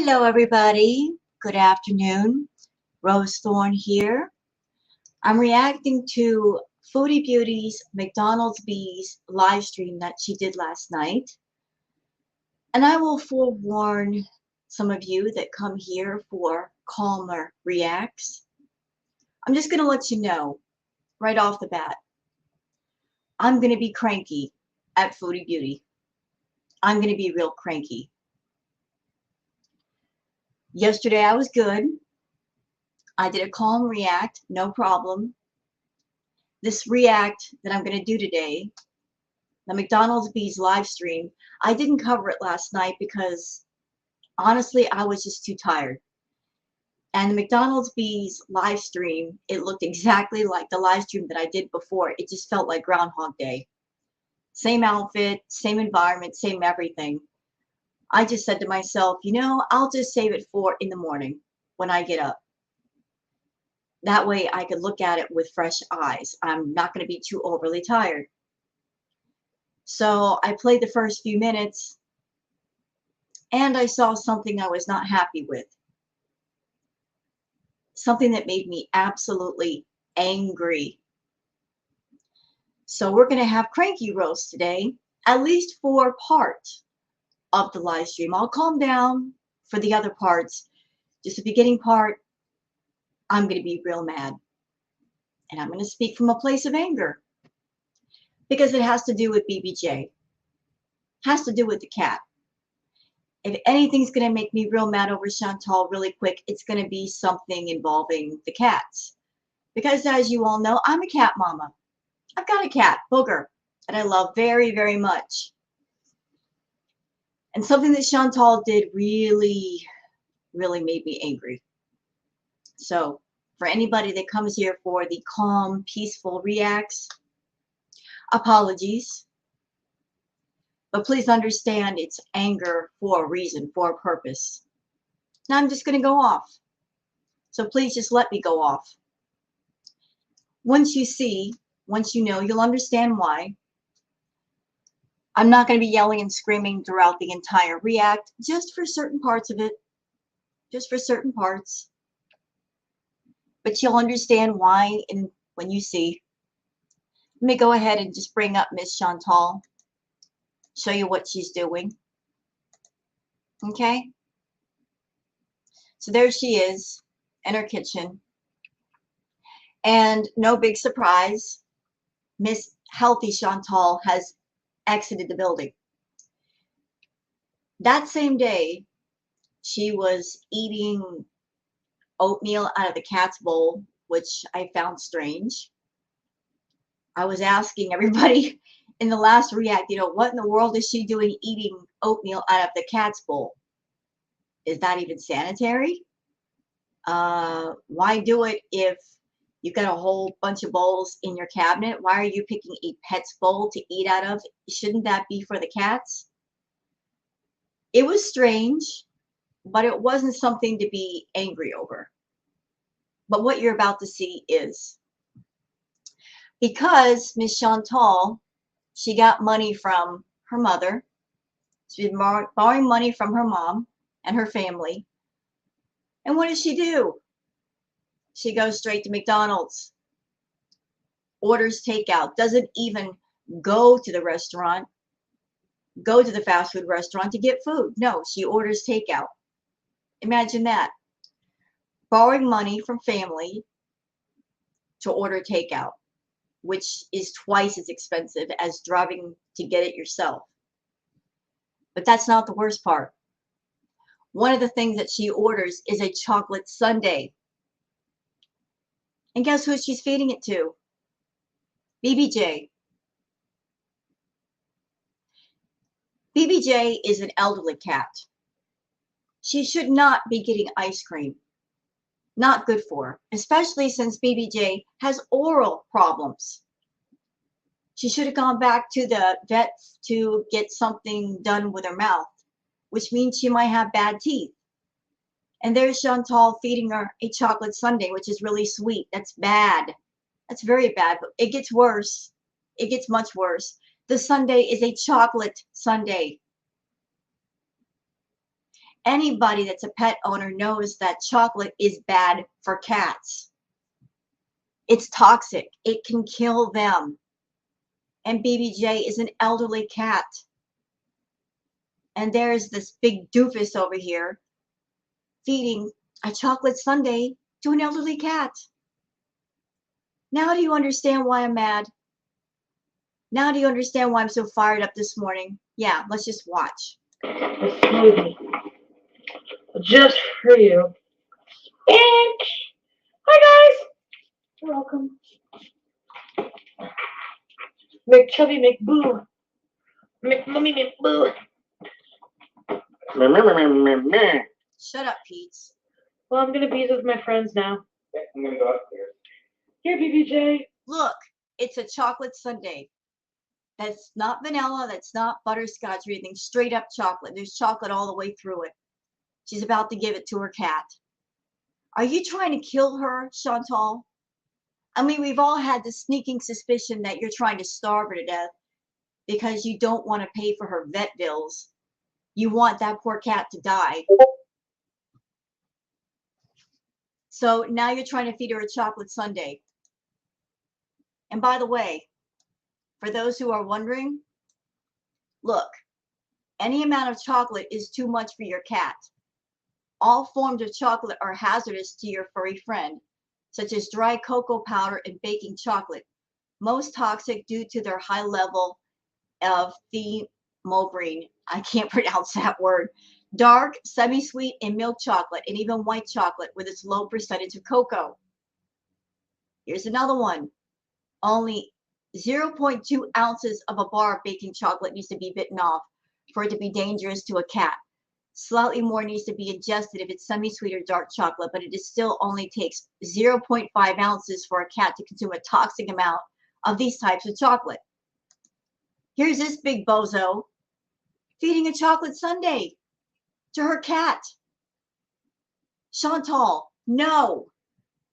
Hello, everybody. Good afternoon. Rose Thorn here. I'm reacting to Foodie Beauty's McDonald's Beeze live stream that she did last night. And I will forewarn some of you that come here for calmer reacts. I'm just going to let you know right off the bat, I'm going to be cranky at Foodie Beauty. I'm going to be real cranky. Yesterday I was good. I did a calm react, no problem. This react that I'm going to do today, the McDonald's Beeze live stream, I didn't cover it last night because honestly I was just too tired. And the McDonald's Beeze live stream, it looked exactly like the live stream that I did before. It just felt like Groundhog Day. Same outfit, same environment, same everything. I just said to myself, you know, I'll just save it for in the morning when I get up. That way I could look at it with fresh eyes. I'm not going to be too overly tired. So I played the first few minutes and I saw something I was not happy with. Something that made me absolutely angry. So we're going to have cranky roast today, at least for part of the live stream. I'll calm down for the other parts. Just the beginning part, I'm going to be real mad. And I'm going to speak from a place of anger. Because it has to do with BBJ. Has to do with the cat. If anything's going to make me real mad over Chantal really quick, it's going to be something involving the cats. Because as you all know, I'm a cat mama. I've got a cat, Booger, that I love very, very much. And something that Chantal did really, really made me angry. So for anybody that comes here for the calm, peaceful reacts, apologies. But please understand it's anger for a reason, for a purpose. Now I'm just going to go off. So please just let me go off. Once you see, once you know, you'll understand why. I'm not going to be yelling and screaming throughout the entire react, just for certain parts of it. Just for certain parts. But you'll understand why when you see. Let me go ahead and just bring up Miss Chantal. Show you what she's doing. Okay? So there she is in her kitchen. And no big surprise, Miss Healthy Chantal has exited the building. That same day, she was eating oatmeal out of the cat's bowl, which I found strange. I was asking everybody in the last react, you know, what in the world is she doing eating oatmeal out of the cat's bowl? Is that even sanitary? Why do it if you've got a whole bunch of bowls in your cabinet? Why are you picking a pet's bowl to eat out of? Shouldn't that be for the cats? It was strange, but it wasn't something to be angry over. But what you're about to see is, because Miss Chantal, she got money from her mother. She's been borrowing money from her mom and her family. And what does she do? She goes straight to McDonald's, orders takeout, doesn't even go to the restaurant, go to the fast food restaurant to get food. No, she orders takeout. Imagine that. Borrowing money from family to order takeout, which is twice as expensive as driving to get it yourself. But that's not the worst part. One of the things that she orders is a chocolate sundae. And guess who she's feeding it to? BBJ. BBJ is an elderly cat. She should not be getting ice cream. Not good for her, especially since BBJ has oral problems. She should have gone back to the vet to get something done with her mouth, which means she might have bad teeth. And there's Chantal feeding her a chocolate sundae, which is really sweet. That's bad. That's very bad, but it gets worse. It gets much worse. The sundae is a chocolate sundae. Anybody that's a pet owner knows that chocolate is bad for cats. It's toxic. It can kill them. And BBJ is an elderly cat. And there's this big doofus over here feeding a chocolate sundae to an elderly cat. Now do you understand why I'm mad? Now do you understand why I'm so fired up this morning? Yeah, let's just watch. A smoothie. Just for you. Bitch! Hi guys! You're welcome. McChubby McBoo. McMummy McBoo. Shut up, Pete's. Well, I'm gonna Beeze with my friends now. Yeah, I'm gonna go upstairs. Here, BBJ. Look, it's a chocolate sundae. That's not vanilla, that's not butterscotch or anything, straight up chocolate. There's chocolate all the way through it. She's about to give it to her cat. Are you trying to kill her, Chantal? I mean, we've all had the sneaking suspicion that you're trying to starve her to death because you don't want to pay for her vet bills. You want that poor cat to die. So now you're trying to feed her a chocolate sundae. And by the way, for those who are wondering, look, any amount of chocolate is too much for your cat. All forms of chocolate are hazardous to your furry friend, such as dry cocoa powder and baking chocolate, most toxic due to their high level of thiobrine. I can't pronounce that word. Dark, semi-sweet, and milk chocolate, and even white chocolate with its low percentage of cocoa. Here's another one. Only 0.2 ounces of a bar of baking chocolate needs to be bitten off for it to be dangerous to a cat. Slightly more needs to be ingested if it's semi-sweet or dark chocolate, but it is still only takes 0.5 ounces for a cat to consume a toxic amount of these types of chocolate. Here's this big bozo feeding a chocolate sundae to her cat. Chantal, no.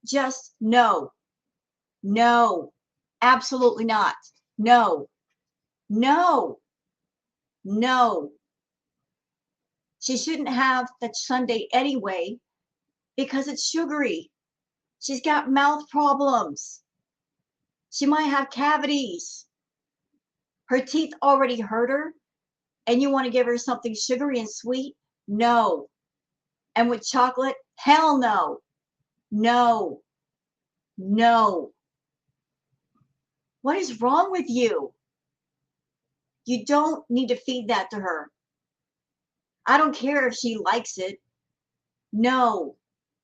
Just no. No. Absolutely not. No. No. No. She shouldn't have that sundae anyway because it's sugary. She's got mouth problems. She might have cavities. Her teeth already hurt her, and you want to give her something sugary and sweet? No. And with chocolate? Hell no. No. No. What is wrong with you? You don't need to feed that to her. I don't care if she likes it. No,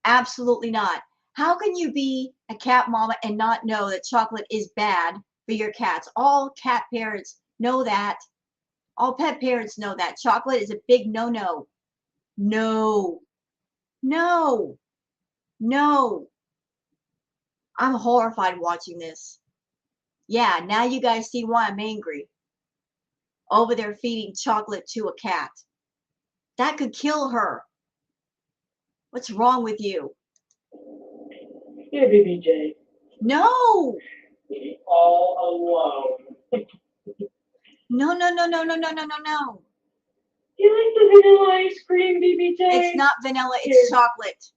absolutely not. How can you be a cat mama and not know that chocolate is bad for your cats? All cat parents know that. All pet parents know that. Chocolate is a big no-no. No. No. No. I'm horrified watching this. Yeah, now you guys see why I'm angry. Over there feeding chocolate to a cat. That could kill her. What's wrong with you? Here, BBJ. No. Be all alone. No, no, no, no, no, no, no, no, no. You like the vanilla ice cream, BBJ? It's not vanilla, it's chocolate.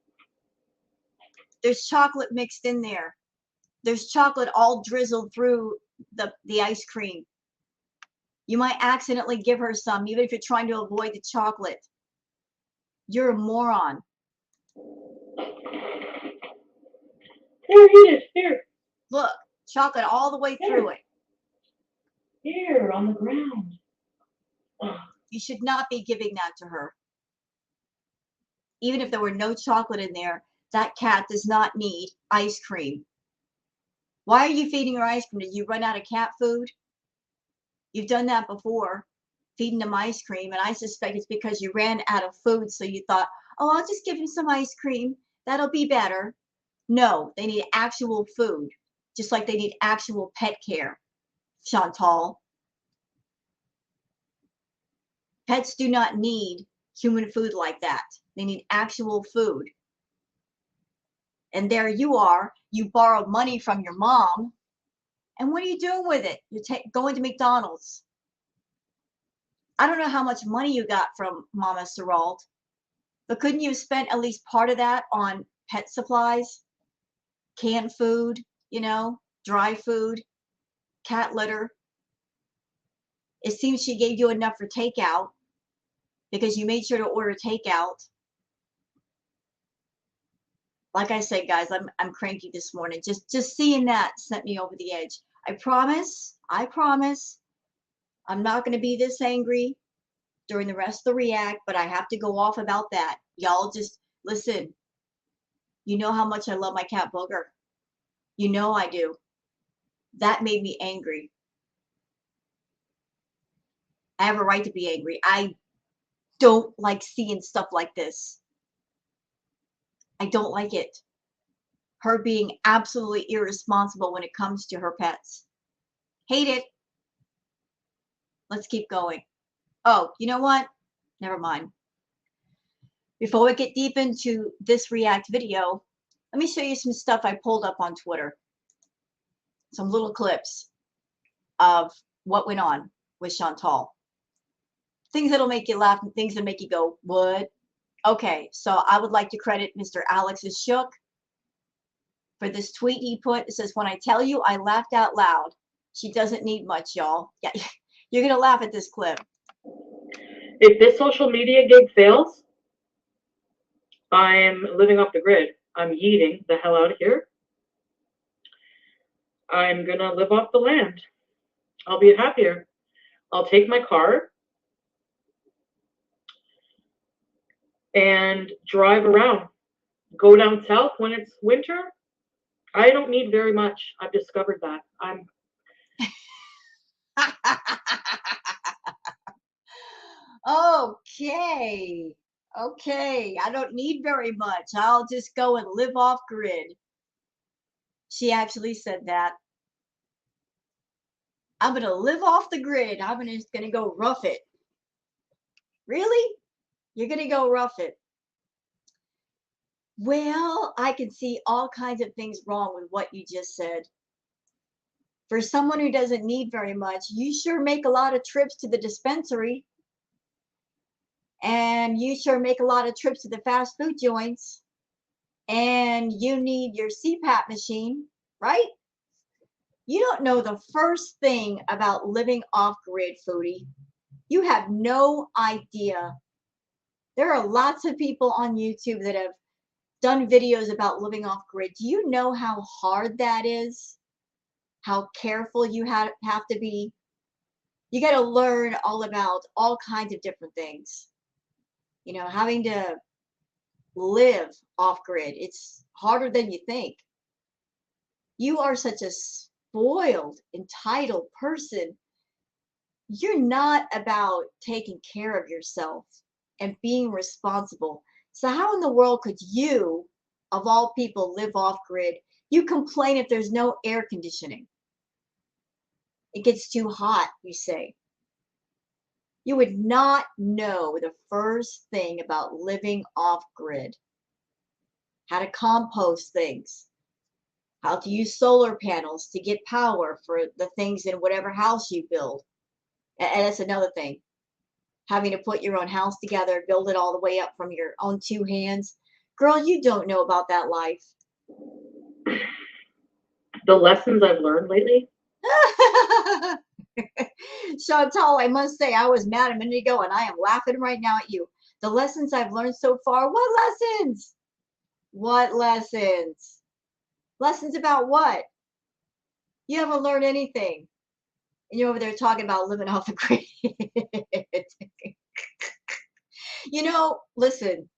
There's chocolate mixed in there. There's chocolate all drizzled through the ice cream. You might accidentally give her some, even if you're trying to avoid the chocolate. You're a moron. Here, eat it. Here. Look, chocolate all the way through it. Here, on the ground. You should not be giving that to her. Even if there were no chocolate in there, that cat does not need ice cream. Why are you feeding her ice cream? Did you run out of cat food? You've done that before, feeding them ice cream, and I suspect it's because you ran out of food, so you thought, oh, I'll just give him some ice cream. That'll be better. No, they need actual food, just like they need actual pet care, Chantal. Pets do not need human food like that. They need actual food. And there you are. You borrowed money from your mom. And what are you doing with it? You're going to McDonald's. I don't know how much money you got from Mama Serrald. But couldn't you have spent at least part of that on pet supplies, canned food, dry food, cat litter? It seems she gave you enough for takeout because you made sure to order takeout. Like I said, guys, I'm cranky this morning. Just seeing that sent me over the edge. I promise, I'm not going to be this angry during the rest of the react, but I have to go off about that. Y'all just listen. You know how much I love my cat Booger. You know I do. That made me angry. I have a right to be angry. I don't like seeing stuff like this. I don't like it. Her being absolutely irresponsible when it comes to her pets. Hate it. Let's keep going. Oh, you know what? Never mind. Before we get deep into this react video, let me show you some stuff I pulled up on Twitter. Some little clips of what went on with Chantal. Things that'll make you laugh and things that make you go, what? Okay, so I would like to credit Mr. Alex Shook for this tweet he put. It says, when I tell you I laughed out loud, she doesn't need much, y'all. Yeah, you're going to laugh at this clip. If this social media gig fails, I'm living off the grid. I'm yeeting the hell out of here. I'm going to live off the land. I'll be happier. I'll take my car and drive around. Go down south when it's winter. I don't need very much. I've discovered that. Okay. I don't need very much. I'll just go and live off grid. She actually said that. I'm going to live off the grid. I'm just going to go rough it. Really? You're going to go rough it? Well, I can see all kinds of things wrong with what you just said. For someone who doesn't need very much, you sure make a lot of trips to the dispensary. And you sure make a lot of trips to the fast food joints. And you need your CPAP machine, right? You don't know the first thing about living off grid, Foodie. You have no idea. There are lots of people on YouTube that have done videos about living off grid. Do you know how hard that is? How careful you have to be? You got to learn all about all kinds of different things. Having to live off grid. It's harder than you think. You are such a spoiled, entitled person. You're not about taking care of yourself and being responsible. So how in the world could you, of all people, live off grid? You complain if there's no air conditioning. It gets too hot, you say. You would not know the first thing about living off grid. How to compost things. How to use solar panels to get power for the things in whatever house you build. And that's another thing. Having to put your own house together, build it all the way up from your own two hands. Girl, you don't know about that life. The lessons I've learned lately. Chantal, I must say, I was mad a minute ago and I am laughing right now at you. The lessons I've learned so far. What lessons? What lessons? Lessons about what? You haven't learned anything. And you're over there talking about living off the grid. Listen,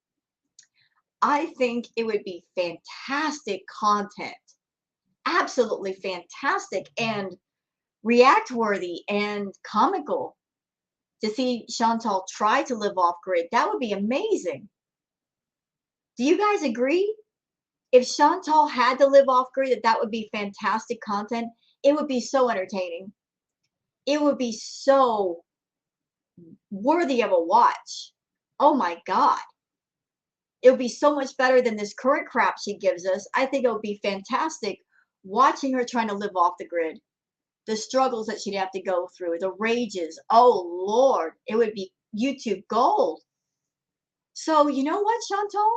I think it would be fantastic content. Absolutely fantastic and react worthy and comical to see Chantal try to live off grid. That would be amazing. Do you guys agree? If Chantal had to live off grid, that would be fantastic content. It would be so entertaining. It would be so worthy of a watch. Oh my God. It would be so much better than this current crap she gives us. I think it would be fantastic watching her trying to live off the grid. The struggles that she'd have to go through, the rages. Oh Lord, it would be YouTube gold. So you know what, Chantal?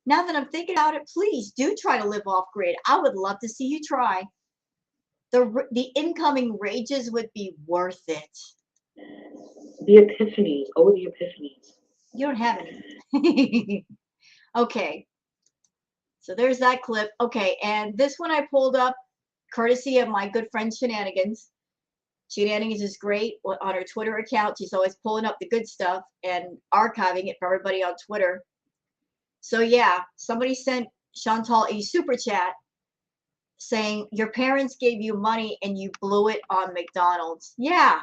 Now that I'm thinking about it, please do try to live off grid. I would love to see you try. The incoming rages would be worth it. The epiphanies. Oh, the epiphanies. You don't have any. Okay. So there's that clip. Okay, and this one I pulled up courtesy of my good friend Shenanigans. Shenanigans is great on her Twitter account. She's always pulling up the good stuff and archiving it for everybody on Twitter. So yeah, somebody sent Chantal a super chat saying your parents gave you money and you blew it on McDonald's. Yeah.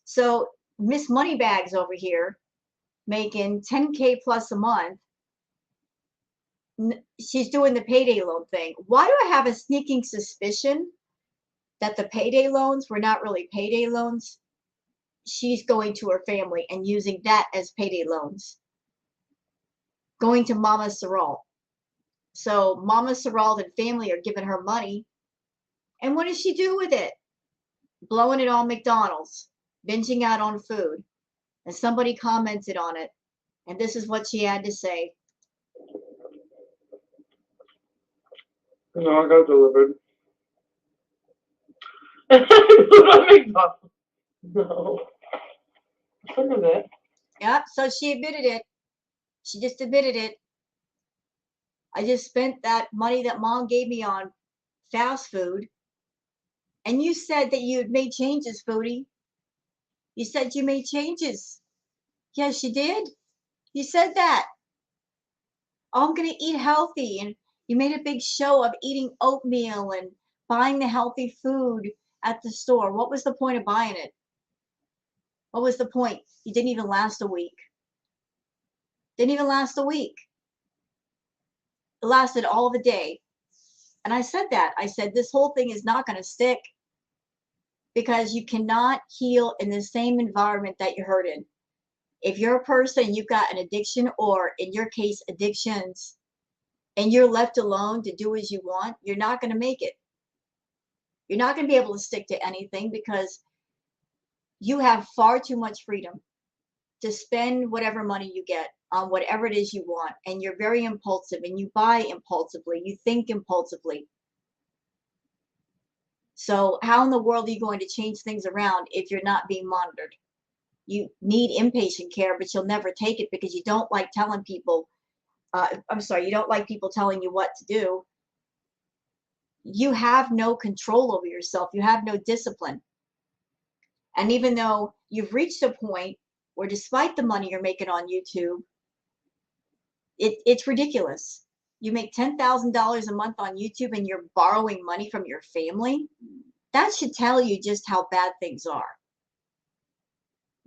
So Miss Moneybags over here making 10K plus a month. She's doing the payday loan thing. Why do I have a sneaking suspicion that the payday loans were not really payday loans? She's going to her family and using that as payday loans. Going to Mama Sorrel. So Mama Sorrel and family are giving her money. And what does she do with it? Blowing it on McDonald's, binging out on food. And somebody commented on it. And this is what she had to say. No, I got delivered. No. Some of it. Yep, so she admitted it. She just admitted it. I just spent that money that mom gave me on fast food. And you said that you had made changes, Foodie. You said you made changes. Yes, you did. You said that. Oh, I'm going to eat healthy. And you made a big show of eating oatmeal and buying the healthy food at the store. What was the point of buying it? What was the point? You didn't even last a week. Didn't even last a week. It lasted all of a day. And I said that. I said, this whole thing is not going to stick because you cannot heal in the same environment that you're hurt in. If you're a person, you've got an addiction, or in your case, addictions, and you're left alone to do as you want, you're not going to make it. You're not going to be able to stick to anything because you have far too much freedom to spend whatever money you get on whatever it is you want. And you're very impulsive and you buy impulsively. You think impulsively. So how in the world are you going to change things around if you're not being monitored? You need inpatient care, but you'll never take it because you don't like telling people, you don't like people telling you what to do. You have no control over yourself. You have no discipline. And even though you've reached a point where despite the money you're making on YouTube, it's ridiculous. You make $10,000 a month on YouTube and you're borrowing money from your family. That should tell you just how bad things are.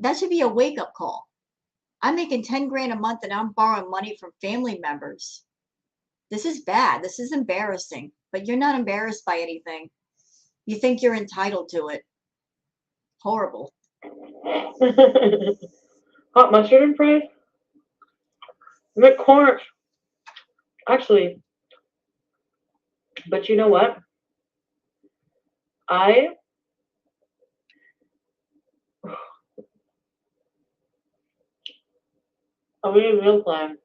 That should be a wake-up call. I'm making 10 grand a month and I'm borrowing money from family members. This is bad. This is embarrassing. But you're not embarrassed by anything. You think you're entitled to it. Horrible. Hot mustard and fries? The corn. Actually, but you know what? I made a meal plan.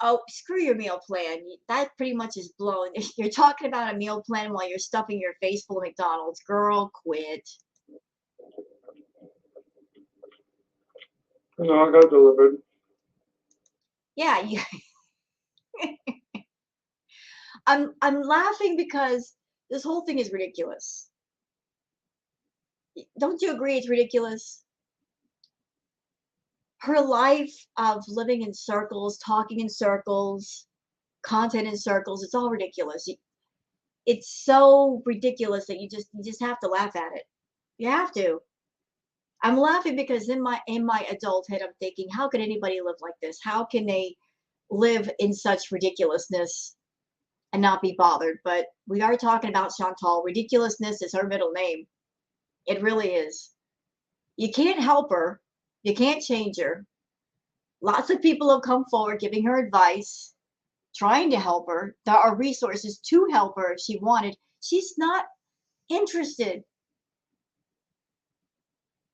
Oh, screw your meal plan. That pretty much is blown. You're talking about a meal plan while you're stuffing your face full of McDonald's. Girl, quit. No, I got delivered. Yeah, I'm laughing because this whole thing is ridiculous. Don't you agree it's ridiculous? Her life of living in circles, talking in circles, content in circles, it's all ridiculous. It's so ridiculous that you just have to laugh at it. You have to. I'm laughing because in my adulthood, I'm thinking, how could anybody live like this? How can they live in such ridiculousness and not be bothered? But we are talking about Chantal. Ridiculousness is her middle name. It really is. You can't help her. You can't change her. Lots of people have come forward giving her advice, trying to help her. There are resources to help her if she wanted. She's not interested.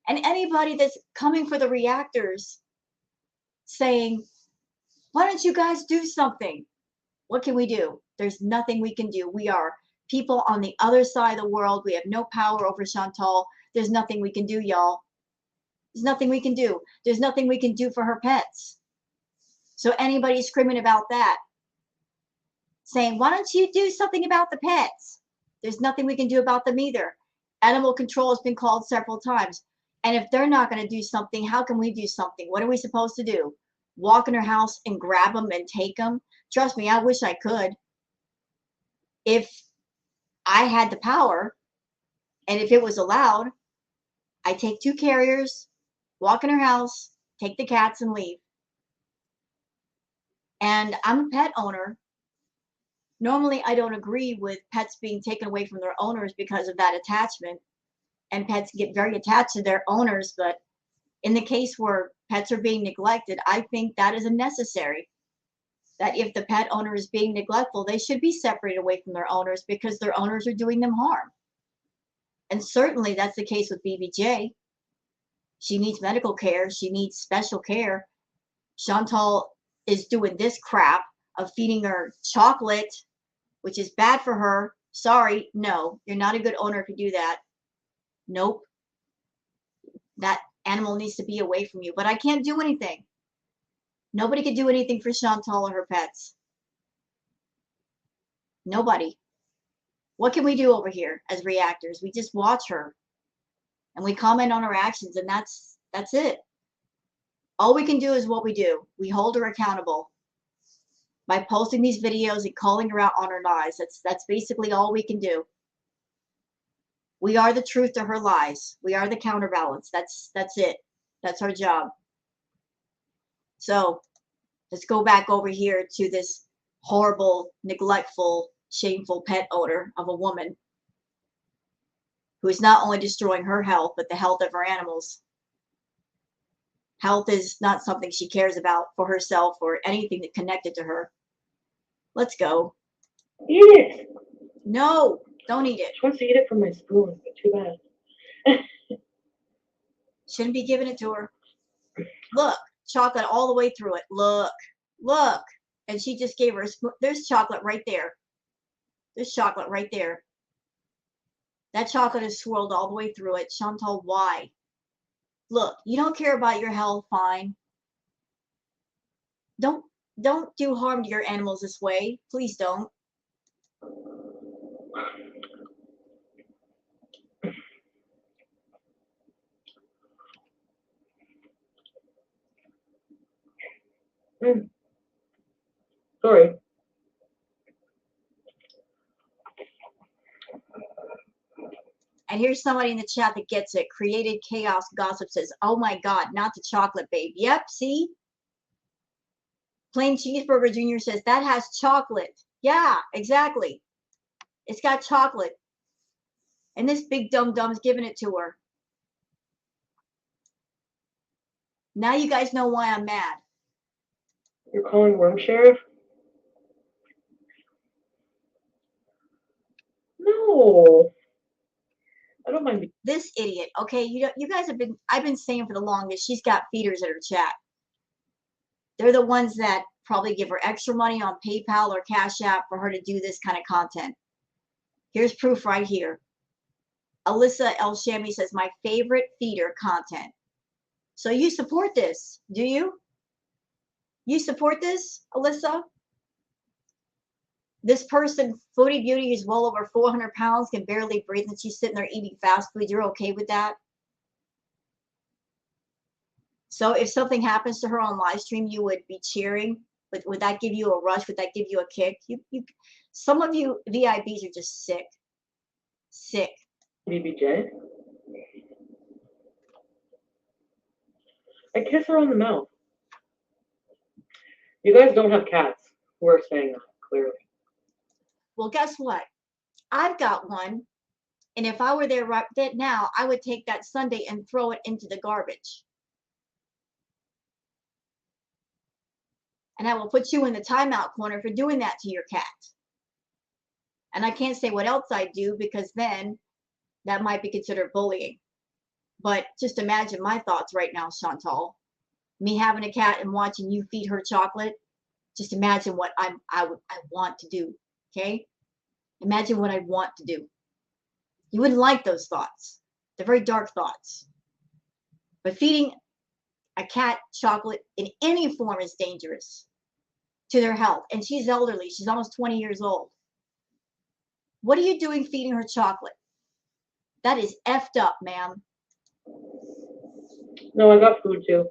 And anybody that's coming for the reactors, saying, why don't you guys do something? What can we do? There's nothing we can do. We are people on the other side of the world. We have no power over Chantal. There's nothing we can do, y'all. There's nothing we can do. There's nothing we can do for her pets. So anybody screaming about that, saying, why don't you do something about the pets? There's nothing we can do about them either. Animal control has been called several times. And if they're not going to do something, how can we do something? What are we supposed to do? Walk in her house and grab them and take them? Trust me, I wish I could. If I had the power and if it was allowed, I'd take 2 carriers, walk in her house, take the cats and leave. And I'm a pet owner. Normally, I don't agree with pets being taken away from their owners because of that attachment. And pets get very attached to their owners. But in the case where pets are being neglected, I think that is unnecessary. That if the pet owner is being neglectful, they should be separated away from their owners because their owners are doing them harm. And certainly that's the case with BBJ. She needs medical care. She needs special care. Chantal is doing this crap of feeding her chocolate, which is bad for her. Sorry, no, you're not a good owner if you do that. Nope. That animal needs to be away from you. But I can't do anything. Nobody can do anything for Chantal or her pets. Nobody. What can we do over here as reactors? We just watch her and we comment on her actions, and that's it. All we can do is what we do. We hold her accountable by posting these videos and calling her out on her lies. That's basically all we can do. We are the truth to her lies. We are the counterbalance. That's it. That's our job. So let's go back over here to this horrible, neglectful, shameful pet owner of a woman who is not only destroying her health, but the health of her animals. Health is not something she cares about for herself or anything that connected to her. Let's go. Eat it. No, don't eat it. She wants to eat it from my spoon, but too bad. Shouldn't be giving it to her. Look, chocolate all the way through it. Look, look. And she just gave her a spoon. There's chocolate right there. There's chocolate right there. That chocolate is swirled all the way through it. Chantal, why? Look, you don't care about your health, fine. Don't do harm to your animals this way. Please don't. Sorry. And here's somebody in the chat that gets it. Created Chaos Gossip says, oh my God, not the chocolate, babe. Yep, see? Plain Cheeseburger Jr. says, that has chocolate. Yeah, exactly. It's got chocolate. And this big dum-dum's giving it to her. Now you guys know why I'm mad. You're calling Worm Sheriff? No. I don't mind. This idiot, okay? You guys have been, I've been saying for the longest, she's got feeders in her chat. They're the ones that probably give her extra money on PayPal or Cash App for her to do this kind of content. Here's proof right here. Alyssa El Shami says, my favorite feeder content. So you support this, do you? You support this, Alyssa? This person, Foodie Beauty, is well over 400 pounds, can barely breathe, and she's sitting there eating fast food. You're okay with that? So if something happens to her on live stream, you would be cheering. But would that give you a rush? Would that give you a kick? Some of you VIPs are just sick. Sick. BBJ? I kiss her on the mouth. You guys don't have cats. We're saying that, clearly. Well, guess what? I've got one. And if I were there right now, I would take that sundae and throw it into the garbage. And I will put you in the timeout corner for doing that to your cat. And I can't say what else I do because then that might be considered bullying. But just imagine my thoughts right now, Chantal. Me having a cat and watching you feed her chocolate. Just imagine what I want to do. Okay? Imagine what I want to do. You wouldn't like those thoughts. They're very dark thoughts. But feeding a cat chocolate in any form is dangerous to their health. And she's elderly. She's almost 20 years old. What are you doing feeding her chocolate? That is effed up, ma'am. No, I got food too.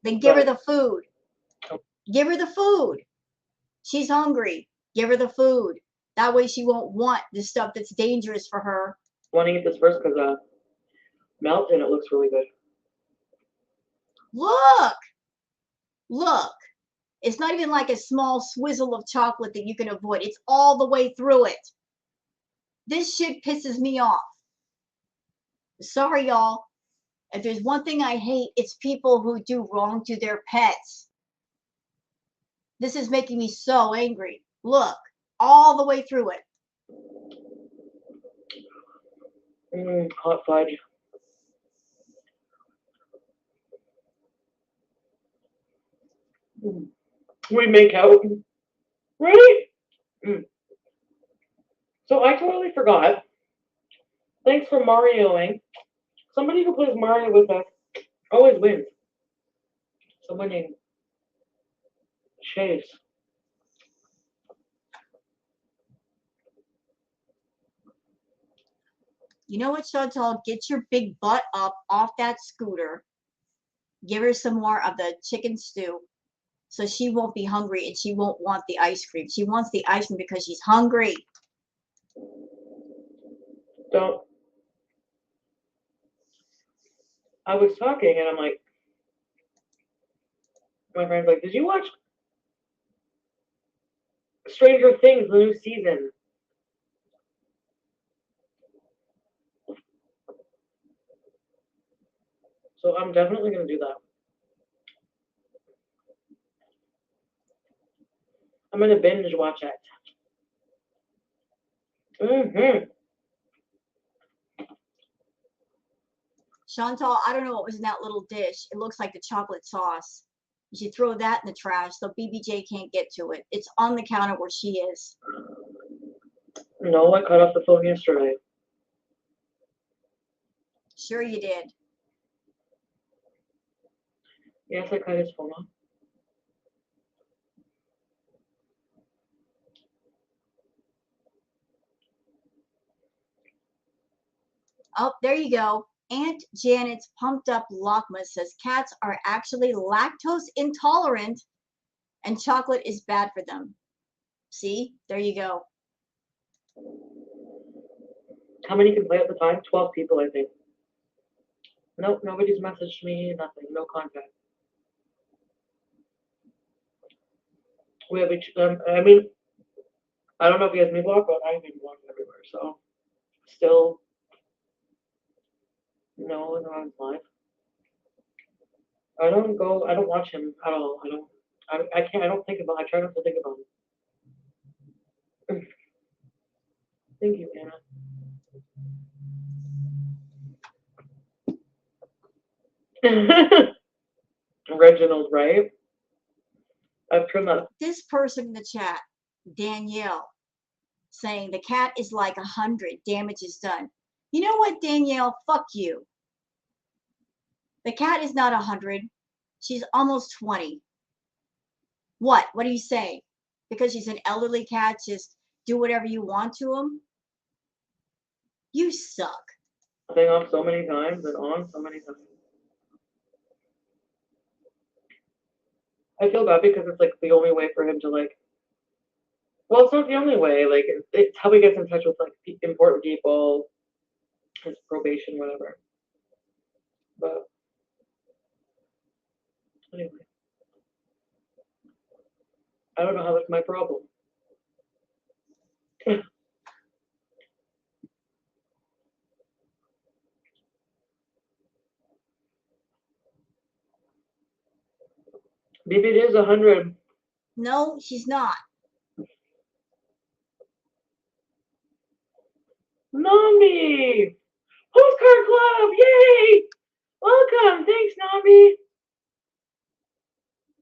Then give her the food. Give her the food. She's hungry. Give her the food. That way she won't want the stuff that's dangerous for her. I want to eat this first because melted. It looks really good. Look. Look. It's not even like a small swizzle of chocolate that you can avoid. It's all the way through it. This shit pisses me off. Sorry, y'all. If there's one thing I hate, it's people who do wrong to their pets. This is making me so angry. Look, all the way through it. Hot fudge. We make out. Right? So I totally forgot. Thanks for Marioing. Somebody who plays Mario with us always wins. Someone named Chase. You know what, Chantal? Get your big butt up off that scooter. Give her some more of the chicken stew so she won't be hungry and she won't want the ice cream. She wants the ice cream because she's hungry. Don't. I was talking and I'm like, my friend's like, did you watch Stranger Things, the new season? So I'm definitely going to do that. I'm going to binge watch it. Chantal, I don't know what was in that little dish. It looks like the chocolate sauce. You should throw that in the trash so BBJ can't get to it. It's on the counter where she is. No, I cut off the phone yesterday. Sure you did. Yes, I cut his phone off. Oh, there you go. Aunt Janet's pumped up Lakma says cats are actually lactose intolerant and chocolate is bad for them. See? There you go. How many can play at the time? 12 people, I think. Nope, nobody's messaged me, nothing, no contact. We have each, I mean, I don't know if he has me blocked, but I have me blocked everywhere, so still no on live. I don't watch him at all. I don't think about, I try not to think about him. Thank you, Anna. Reginald, right? I've turned that. This person in the chat, Danielle, saying the cat is like 100, damage is done. You know what, Danielle? Fuck you. The cat is not 100. She's almost 20. What? What do you say? Because she's an elderly cat, just do whatever you want to him? You suck. Thing off so many times and on so many times. I feel bad because it's like the only way for him to like. Well, it's not the only way. Like it's how he gets in touch with like important people, his probation, whatever. But anyway, I don't know how that's my problem. Maybe it is 100. No, she's not. Nami! Postcard Club! Yay! Welcome! Thanks, Nami!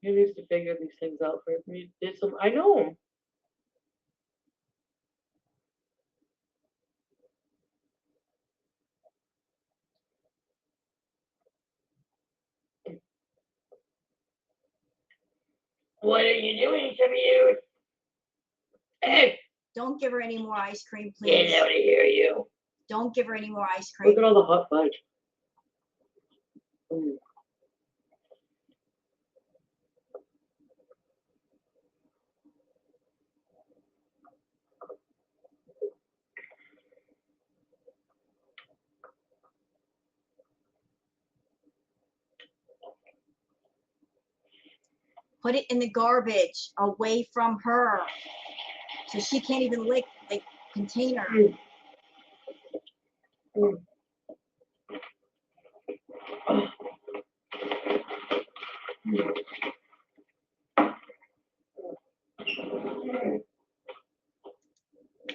He needs to figure these things out for me. Did some. I know. What are you doing, Tribute? Hey, Don't give her any more ice cream, get please. out of here, you. Don't give her any more ice Look cream. at all the hot fudge. Mm. Put it in the garbage away from her. So she can't even lick the container. Mm. Mm.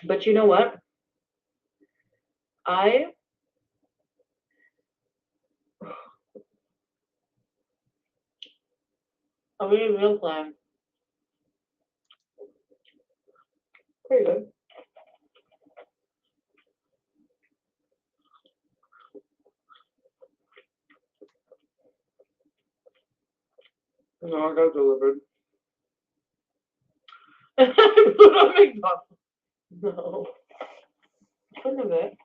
But you know what? I'm eating meal plan. Pretty good. No, I got delivered. I put on McDonald's. No. Some of it.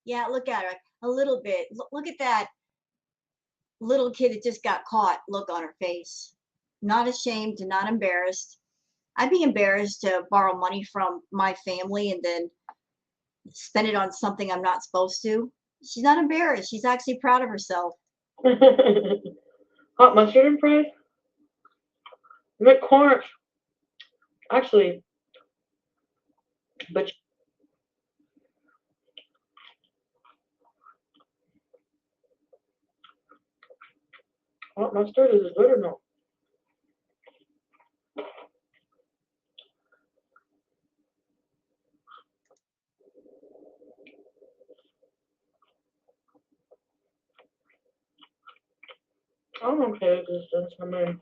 Yeah, look at her. A little bit. Look at that little kid that just got caught look on her face. Not ashamed and not embarrassed. I'd be embarrassed to borrow money from my family and then spend it on something I'm not supposed to. She's not embarrassed. She's actually proud of herself. Hot mustard and fries? McCorn. Actually, but hot mustard is good or no? I'm okay with this. I mean,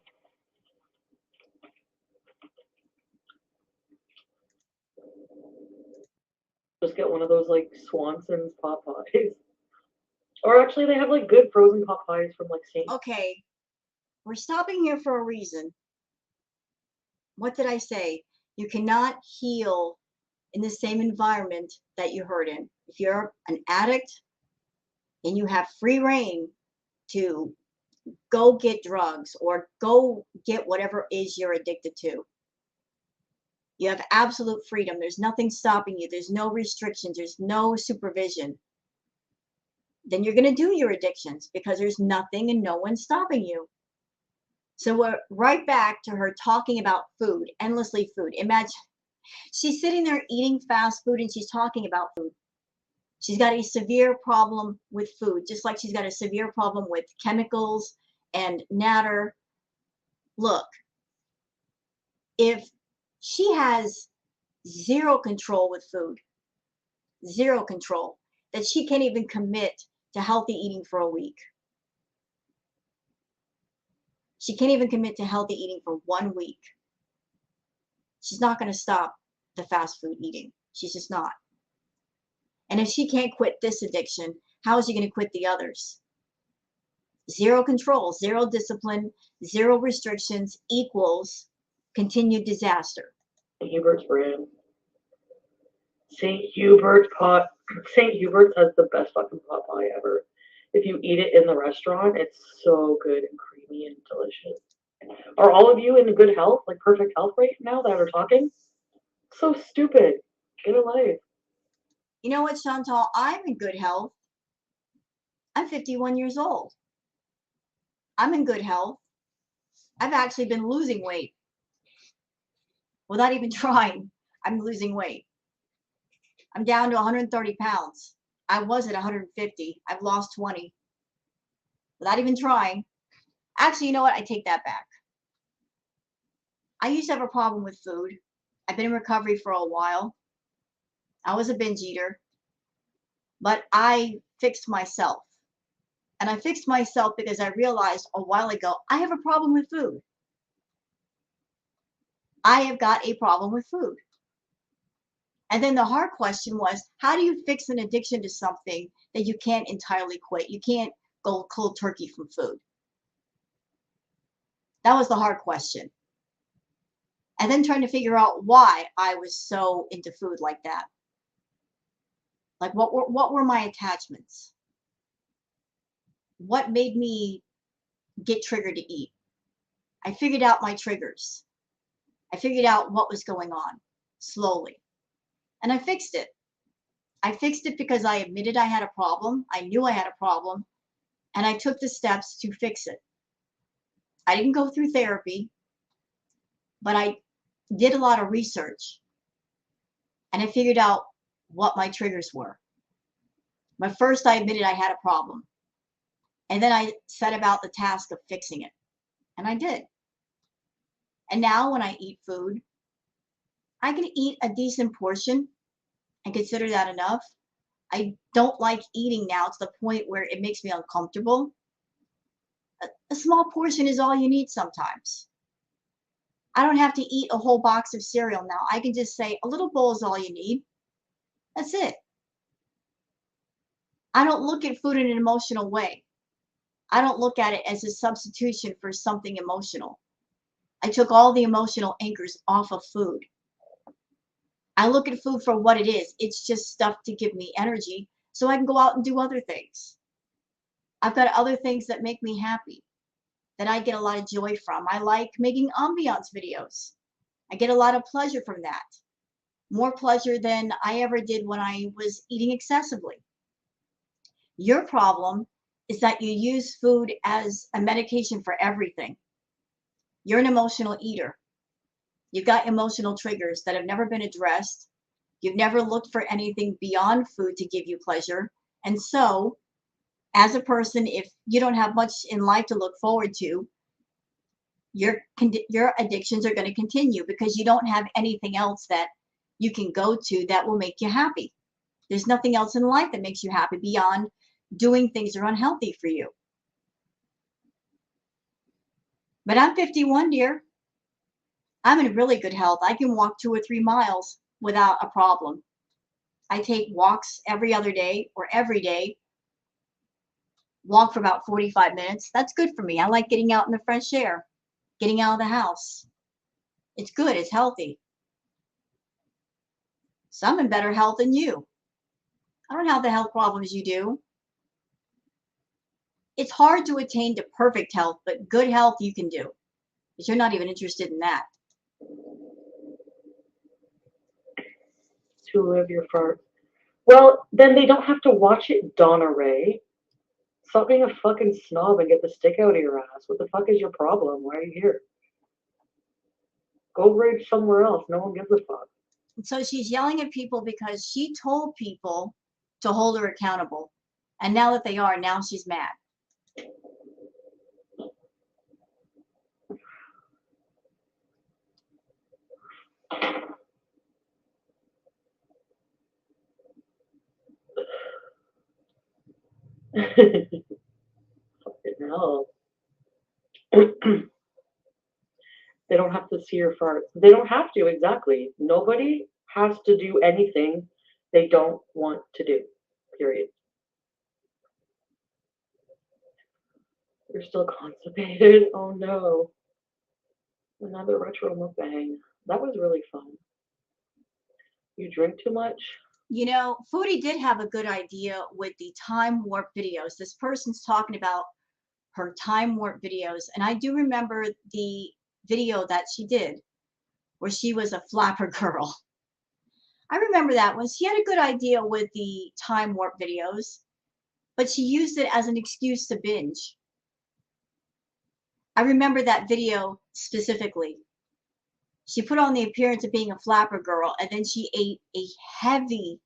just get one of those like Swanson's pot pies. Or actually, they have like good frozen pot pies from like St. Okay, we're stopping here for a reason. What did I say? You cannot heal in the same environment that you hurt in. If you're an addict and you have free reign to go get drugs or go get whatever it is you're addicted to, you have absolute freedom. There's nothing stopping you. There's no restrictions. There's no supervision. Then you're going to do your addictions because there's nothing and no one stopping you. So we're right back to her talking about food, endlessly food. Imagine she's sitting there eating fast food and she's talking about food. She's got a severe problem with food, just like she's got a severe problem with chemicals and natter. Look, if she has zero control with food, zero control, that she can't even commit to healthy eating for a week. She can't even commit to healthy eating for 1 week. She's not going to stop the fast food eating. She's just not. And if she can't quit this addiction, how is she going to quit the others? Zero control, zero discipline, zero restrictions equals continued disaster. Hubert's brand. St. Hubert's pot. St. Hubert's has the best fucking pot pie ever. If you eat it in the restaurant, it's so good and creamy and delicious. Are all of you in good health, like perfect health right now that are talking? So stupid. Get a life. You know what, Chantal? I'm in good health. I'm 51 years old. I'm in good health. I've actually been losing weight without even trying. I'm losing weight. I'm down to 130 pounds. I was at 150. I've lost 20 without even trying. Actually, you know what? I take that back. I used to have a problem with food. I've been in recovery for a while. I was a binge eater, but I fixed myself. And I fixed myself because I realized a while ago, I have a problem with food. I have got a problem with food. And then the hard question was, how do you fix an addiction to something that you can't entirely quit? You can't go cold turkey from food. That was the hard question. And then trying to figure out why I was so into food like that. Like what were my attachments? What made me get triggered to eat? I figured out my triggers. I figured out what was going on slowly. And I fixed it. I fixed it because I admitted I had a problem. I knew I had a problem. And I took the steps to fix it. I didn't go through therapy, but I did a lot of research. And I figured out what my triggers were. But first, I admitted I had a problem. And then I set about the task of fixing it. And I did. And now when I eat food, I can eat a decent portion and consider that enough. I don't like eating now to the point where it makes me uncomfortable. A small portion is all you need sometimes. I don't have to eat a whole box of cereal now. I can just say a little bowl is all you need. That's it. I don't look at food in an emotional way. I don't look at it as a substitution for something emotional. I took all the emotional anchors off of food. I look at food for what it is. It's just stuff to give me energy so I can go out and do other things. I've got other things that make me happy, that I get a lot of joy from. I like making ambiance videos. I get a lot of pleasure from that. More pleasure than I ever did when I was eating excessively. Your problem is that you use food as a medication for everything. You're an emotional eater. You've got emotional triggers that have never been addressed. You've never looked for anything beyond food to give you pleasure. And so, as a person, if you don't have much in life to look forward to, your addictions are going to continue because you don't have anything else that you can go to that will make you happy. There's nothing else in life that makes you happy beyond doing things that are unhealthy for you. But I'm 51, dear. I'm in really good health. I can walk 2 or 3 miles without a problem. I take walks every other day or every day. Walk for about 45 minutes. That's good for me. I like getting out in the fresh air, getting out of the house. It's good. It's healthy. So I'm in better health than you. I don't have the health problems you do. It's hard to attain to perfect health, but good health you can do. But you're not even interested in that. To live your fart. Well, then they don't have to watch it, Donna Ray. Stop being a fucking snob and get the stick out of your ass. What the fuck is your problem? Why are you here? Go rage somewhere else. No one gives a fuck. And so she's yelling at people because she told people to hold her accountable. And now that they are, now she's mad. Fucking hell. They don't have to see your farts. They don't have to, exactly. Nobody has to do anything they don't want to do. Period. You're still constipated? Oh no. Another retro mukbang. That was really fun. You drink too much? You know, Foodie did have a good idea with the time warp videos. This person's talking about her time warp videos. And I do remember the video that she did where she was a flapper girl. I remember that one. She had a good idea with the time warp videos, but she used it as an excuse to binge. I remember that video specifically. She put on the appearance of being a flapper girl, and then she ate a heavy,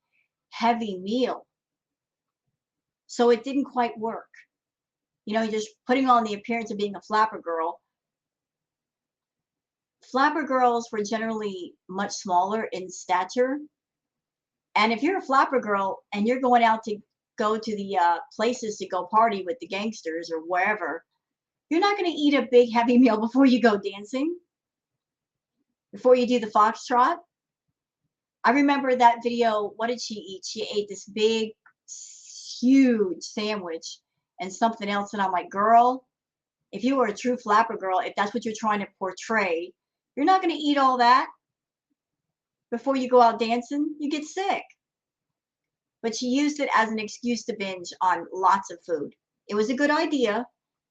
heavy meal. So it didn't quite work. You know, just putting on the appearance of being a flapper girl. Flapper girls were generally much smaller in stature. And if you're a flapper girl and you're going out to go to the places to go party with the gangsters or wherever, you're not going to eat a big heavy meal before you go dancing, before you do the foxtrot. I remember that video. What did she eat? She ate this big, huge sandwich and something else. And I'm like, girl, if you were a true flapper girl, if that's what you're trying to portray, you're not going to eat all that before you go out dancing. You get sick. But she used it as an excuse to binge on lots of food. It was a good idea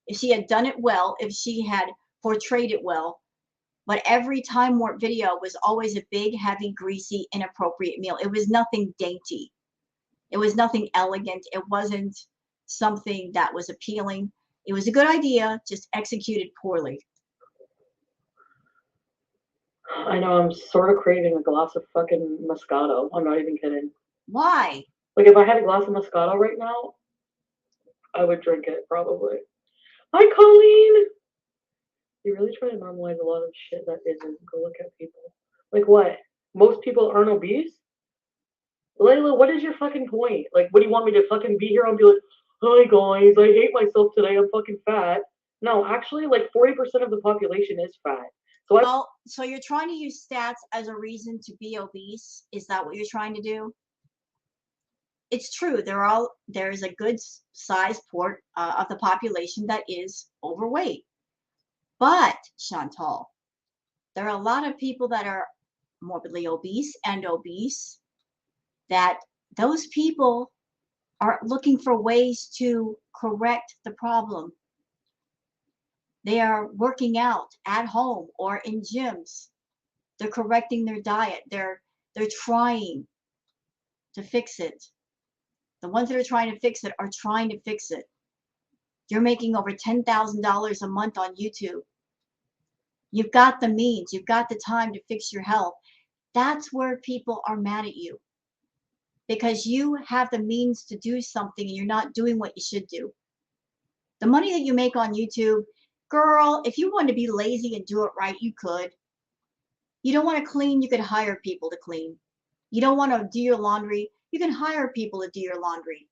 if she had done it well, if she had portrayed it well. But every Time Warp video was always a big, heavy, greasy, inappropriate meal. It was nothing dainty. It was nothing elegant. It wasn't something that was appealing. It was a good idea, just executed poorly. I know, I'm sort of craving a glass of fucking Moscato. I'm not even kidding. Why? Like, if I had a glass of Moscato right now, I would drink it, probably. Hi, Colleen! You really try to normalize a lot of shit that isn't. Go look at people. Like what? Most people aren't obese? Layla, what is your fucking point? Like, what do you want me to fucking be here and be like, hi guys, I hate myself today, I'm fucking fat? No, actually, like 40% of the population is fat. So Well, so you're trying to use stats as a reason to be obese? Is that what you're trying to do? It's true. There's a good size part of the population that is overweight. But, Chantal, there are a lot of people that are morbidly obese and obese, that those people are looking for ways to correct the problem. They are working out at home or in gyms. They're correcting their diet. They're trying to fix it. The ones that are trying to fix it are trying to fix it. You're making over $10,000 a month on YouTube. You've got the means. You've got the time to fix your health. That's where people are mad at you, because you have the means to do something and you're not doing what you should do. The money that you make on YouTube, girl, if you want to be lazy and do it right, you could. You don't want to clean, you could hire people to clean. You don't want to do your laundry, you can hire people to do your laundry.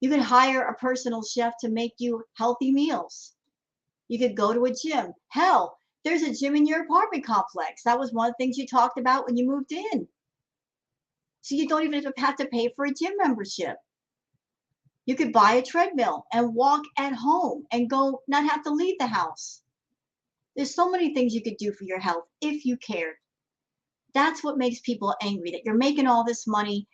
You could hire a personal chef to make you healthy meals. You could go to a gym. Hell, there's a gym in your apartment complex. That was one of the things you talked about when you moved in. So you don't even have to pay for a gym membership. You could buy a treadmill and walk at home and go, not have to leave the house. There's so many things you could do for your health if you cared. That's what makes people angry, that you're making all this money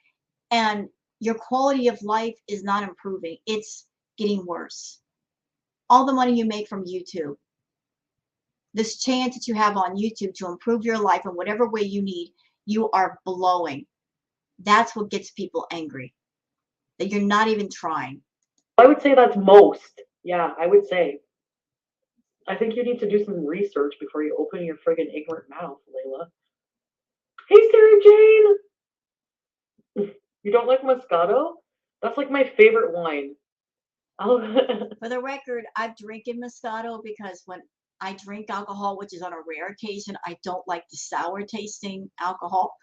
and your quality of life is not improving. It's getting worse. All the money you make from YouTube, this chance that you have on YouTube to improve your life in whatever way you need, you are blowing. That's what gets people angry, that you're not even trying. I would say that's most. Yeah, I would say. I think you need to do some research before you open your friggin' ignorant mouth, Layla. Hey, Sarah Jane! You don't like Moscato? That's like my favorite wine. For the record, I've drinking Moscato because when I drink alcohol, which is on a rare occasion, I don't like the sour tasting alcohol.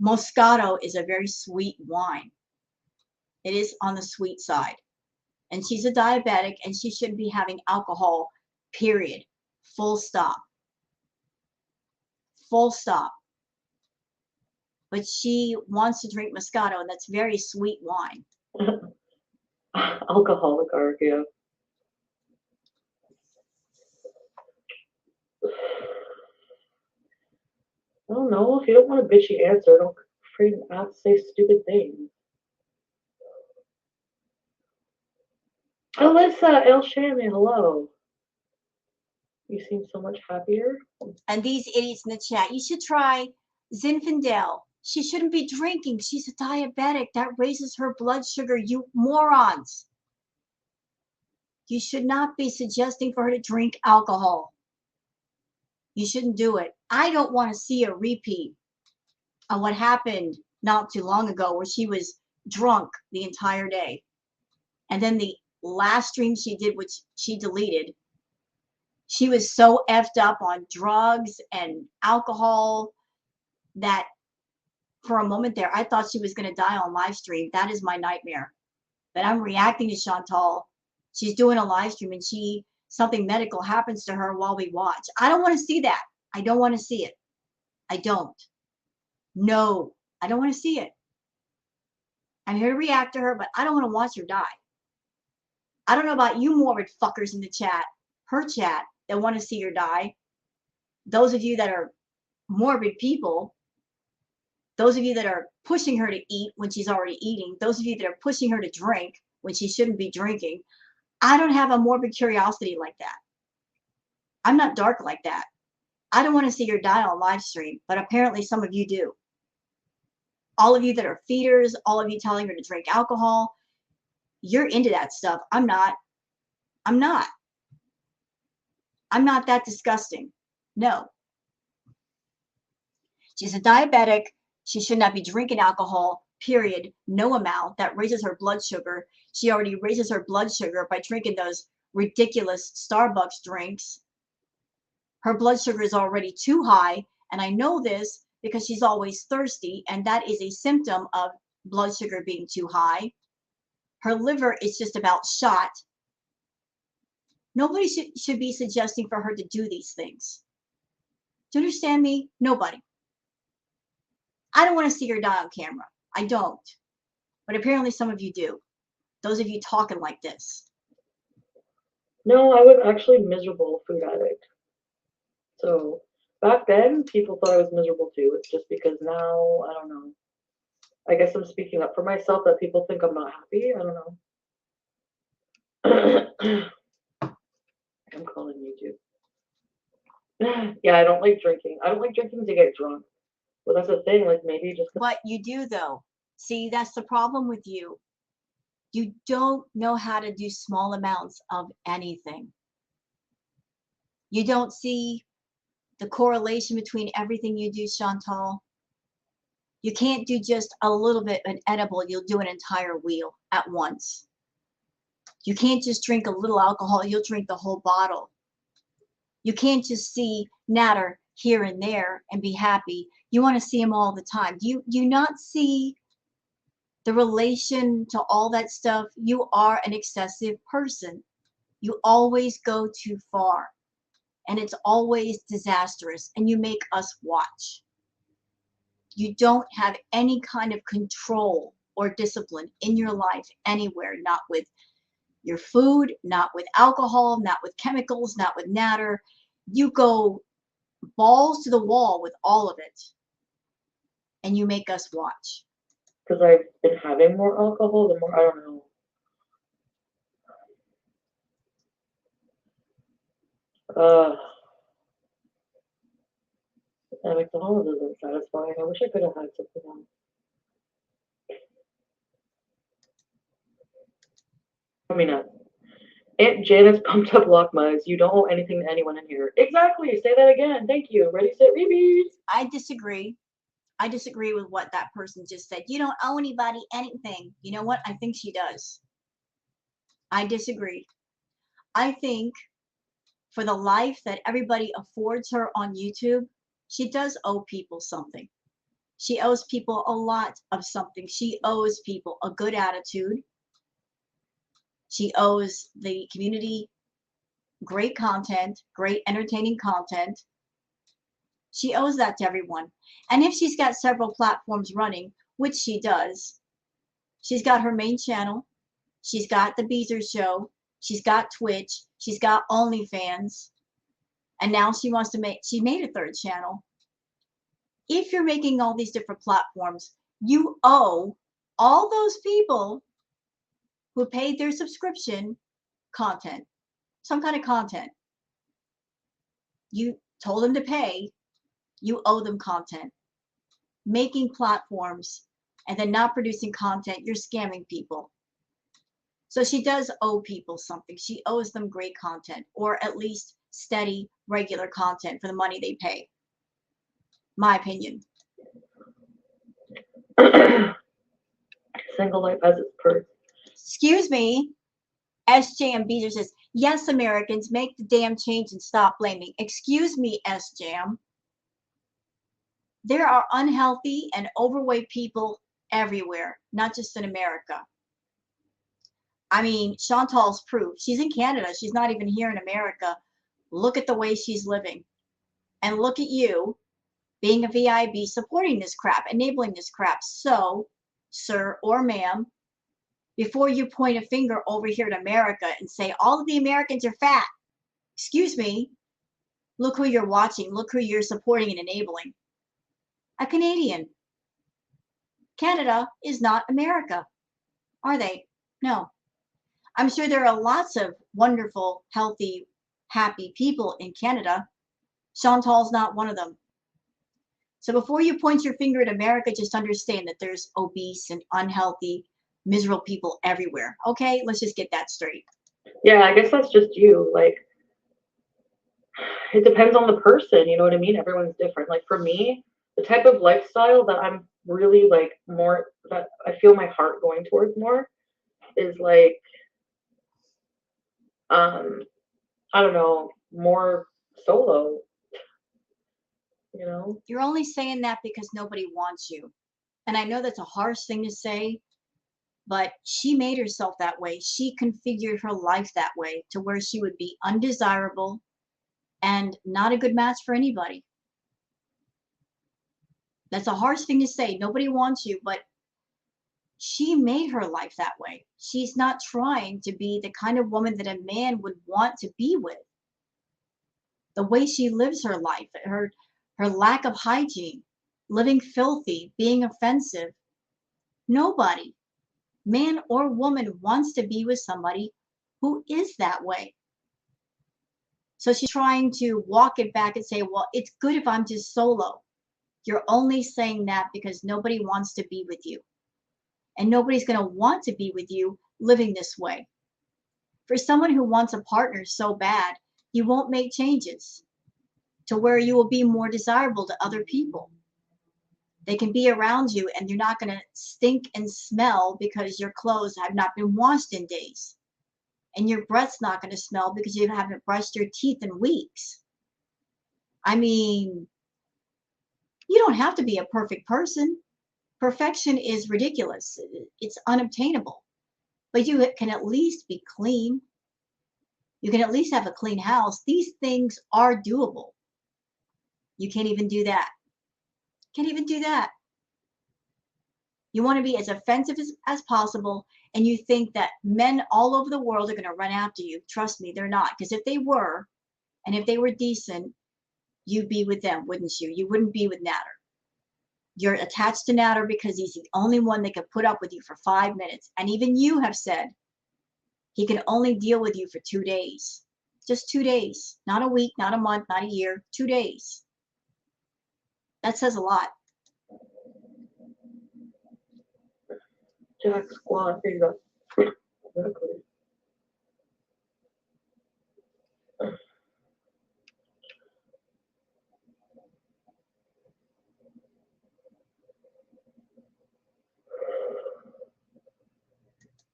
Moscato is a very sweet wine. It is on the sweet side. And she's a diabetic and she shouldn't be having alcohol, period. Full stop. Full stop. But she wants to drink Moscato, and that's very sweet wine. Alcoholic Argia. I don't know. If you don't want a bitchy answer, don't afraid to say stupid things. Alyssa, El Shami, hello. You seem so much happier. And these idiots in the chat, you should try Zinfandel. She shouldn't be drinking. She's a diabetic. That raises her blood sugar, you morons. You should not be suggesting for her to drink alcohol. You shouldn't do it. I don't want to see a repeat of what happened not too long ago where she was drunk the entire day. And then the last stream she did, which she deleted, she was so effed up on drugs and alcohol that for a moment there, I thought she was going to die on live stream. That is my nightmare. That I'm reacting to Chantal. She's doing a live stream and something medical happens to her while we watch. I don't want to see that. I don't want to see it. I don't. No, I don't want to see it. I'm here to react to her, but I don't want to watch her die. I don't know about you morbid fuckers in the chat, her chat, that want to see her die. Those of you that are morbid people, those of you that are pushing her to eat when she's already eating, those of you that are pushing her to drink when she shouldn't be drinking, I don't have a morbid curiosity like that. I'm not dark like that. I don't want to see her die on live stream, but apparently some of you do. All of you that are feeders, all of you telling her to drink alcohol, you're into that stuff. I'm not. I'm not. I'm not that disgusting. No. She's a diabetic. She should not be drinking alcohol, period. No amount. That raises her blood sugar. She already raises her blood sugar by drinking those ridiculous Starbucks drinks. Her blood sugar is already too high, and I know this because she's always thirsty, and that is a symptom of blood sugar being too high. Her liver is just about shot. Nobody should be suggesting for her to do these things. Do you understand me? Nobody. I don't want to see her die on camera. I don't. But apparently some of you do. Those of you talking like this. No, I was actually a miserable food addict. So back then, people thought I was miserable too. It's just because now, I don't know. I guess I'm speaking up for myself that people think I'm not happy. I don't know. I'm calling you too. Yeah, I don't like drinking. I don't like drinking to get drunk. But that's the thing, like maybe just. What you do though. See, that's the problem with you. You don't know how to do small amounts of anything. You don't see the correlation between everything you do, Chantal. You can't do just a little bit of an edible. You'll do an entire wheel at once. You can't just drink a little alcohol. You'll drink the whole bottle. You can't just see natter here and there and be happy. You want to see them all the time. Do you not see the relation to all that stuff? You are an excessive person. You always go too far. And it's always disastrous. And you make us watch. You don't have any kind of control or discipline in your life anywhere, not with your food, not with alcohol, not with chemicals, not with natter. You go balls to the wall with all of it, and you make us watch. Because I've been having more alcohol, the more, I don't know. That McDonald's isn't satisfying. I wish I could have had something else. I mean, Aunt Janet's pumped up lockmas. You don't owe anything to anyone in here. Exactly. Say that again. Thank you. Ready, set, repeat. I disagree. I disagree with what that person just said. You don't owe anybody anything. You know what? I think she does. I disagree. I think for the life that everybody affords her on YouTube, she does owe people something. She owes people a lot of something. She owes people a good attitude. She owes the community great content, great entertaining content. She owes that to everyone. And if she's got several platforms running, which she does, she's got her main channel, she's got the Beeze show, she's got Twitch, she's got OnlyFans, and now she made a third channel. If you're making all these different platforms, you owe all those people who paid their subscription content, some kind of content. You told them to pay, you owe them content. Making platforms and then not producing content, you're scamming people. So she does owe people something. She owes them great content, or at least steady, regular content for the money they pay. My opinion. Single life has its perks. Excuse me. SJM Beezer says, yes, Americans, make the damn change and stop blaming. Excuse me, SJM. There are unhealthy and overweight people everywhere, not just in America. I mean, Chantal's proof. She's in Canada. She's not even here in America. Look at the way she's living. And look at you being a VIB supporting this crap, enabling this crap. So, sir or ma'am, before you point a finger over here to America and say all of the Americans are fat, excuse me, look who you're watching. Look who you're supporting and enabling. A Canadian. Canada is not America, are they? No. I'm sure there are lots of wonderful, healthy, happy people in Canada. Chantal's not one of them. So before you point your finger at America, just understand that there's obese and unhealthy, miserable people everywhere. Okay, let's just get that straight. Yeah, I guess that's just you. Like, it depends on the person, you know what I mean? Everyone's different. Like for me, the type of lifestyle that I'm really like more, that I feel my heart going towards more is like, I don't know, more solo, you know? You're only saying that because nobody wants you. And I know that's a harsh thing to say, but she made herself that way. She configured her life that way to where she would be undesirable and not a good match for anybody. That's a harsh thing to say. Nobody wants you, but she made her life that way. She's not trying to be the kind of woman that a man would want to be with. The way she lives her life, her lack of hygiene, living filthy, being offensive. Nobody, man or woman, wants to be with somebody who is that way. So she's trying to walk it back and say, well, it's good if I'm just solo. You're only saying that because nobody wants to be with you. And nobody's going to want to be with you living this way. For someone who wants a partner so bad, you won't make changes to where you will be more desirable to other people. They can be around you and you're not going to stink and smell because your clothes have not been washed in days. And your breath's not going to smell because you haven't brushed your teeth in weeks. I mean, you don't have to be a perfect person. Perfection is ridiculous. It's unobtainable. But you can at least be clean. You can at least have a clean house. These things are doable. You can't even do that. Can't even do that. You want to be as offensive as possible, and you think that men all over the world are going to run after you. Trust me, they're not. Because if they were, and if they were decent, you'd be with them, wouldn't you? You wouldn't be with Natter. You're attached to Natter because he's the only one that can put up with you for 5 minutes. And even you have said he can only deal with you for 2 days. Just 2 days. Not a week, not a month, not a year. 2 days. That says a lot. Jack squat, there you go. Exactly.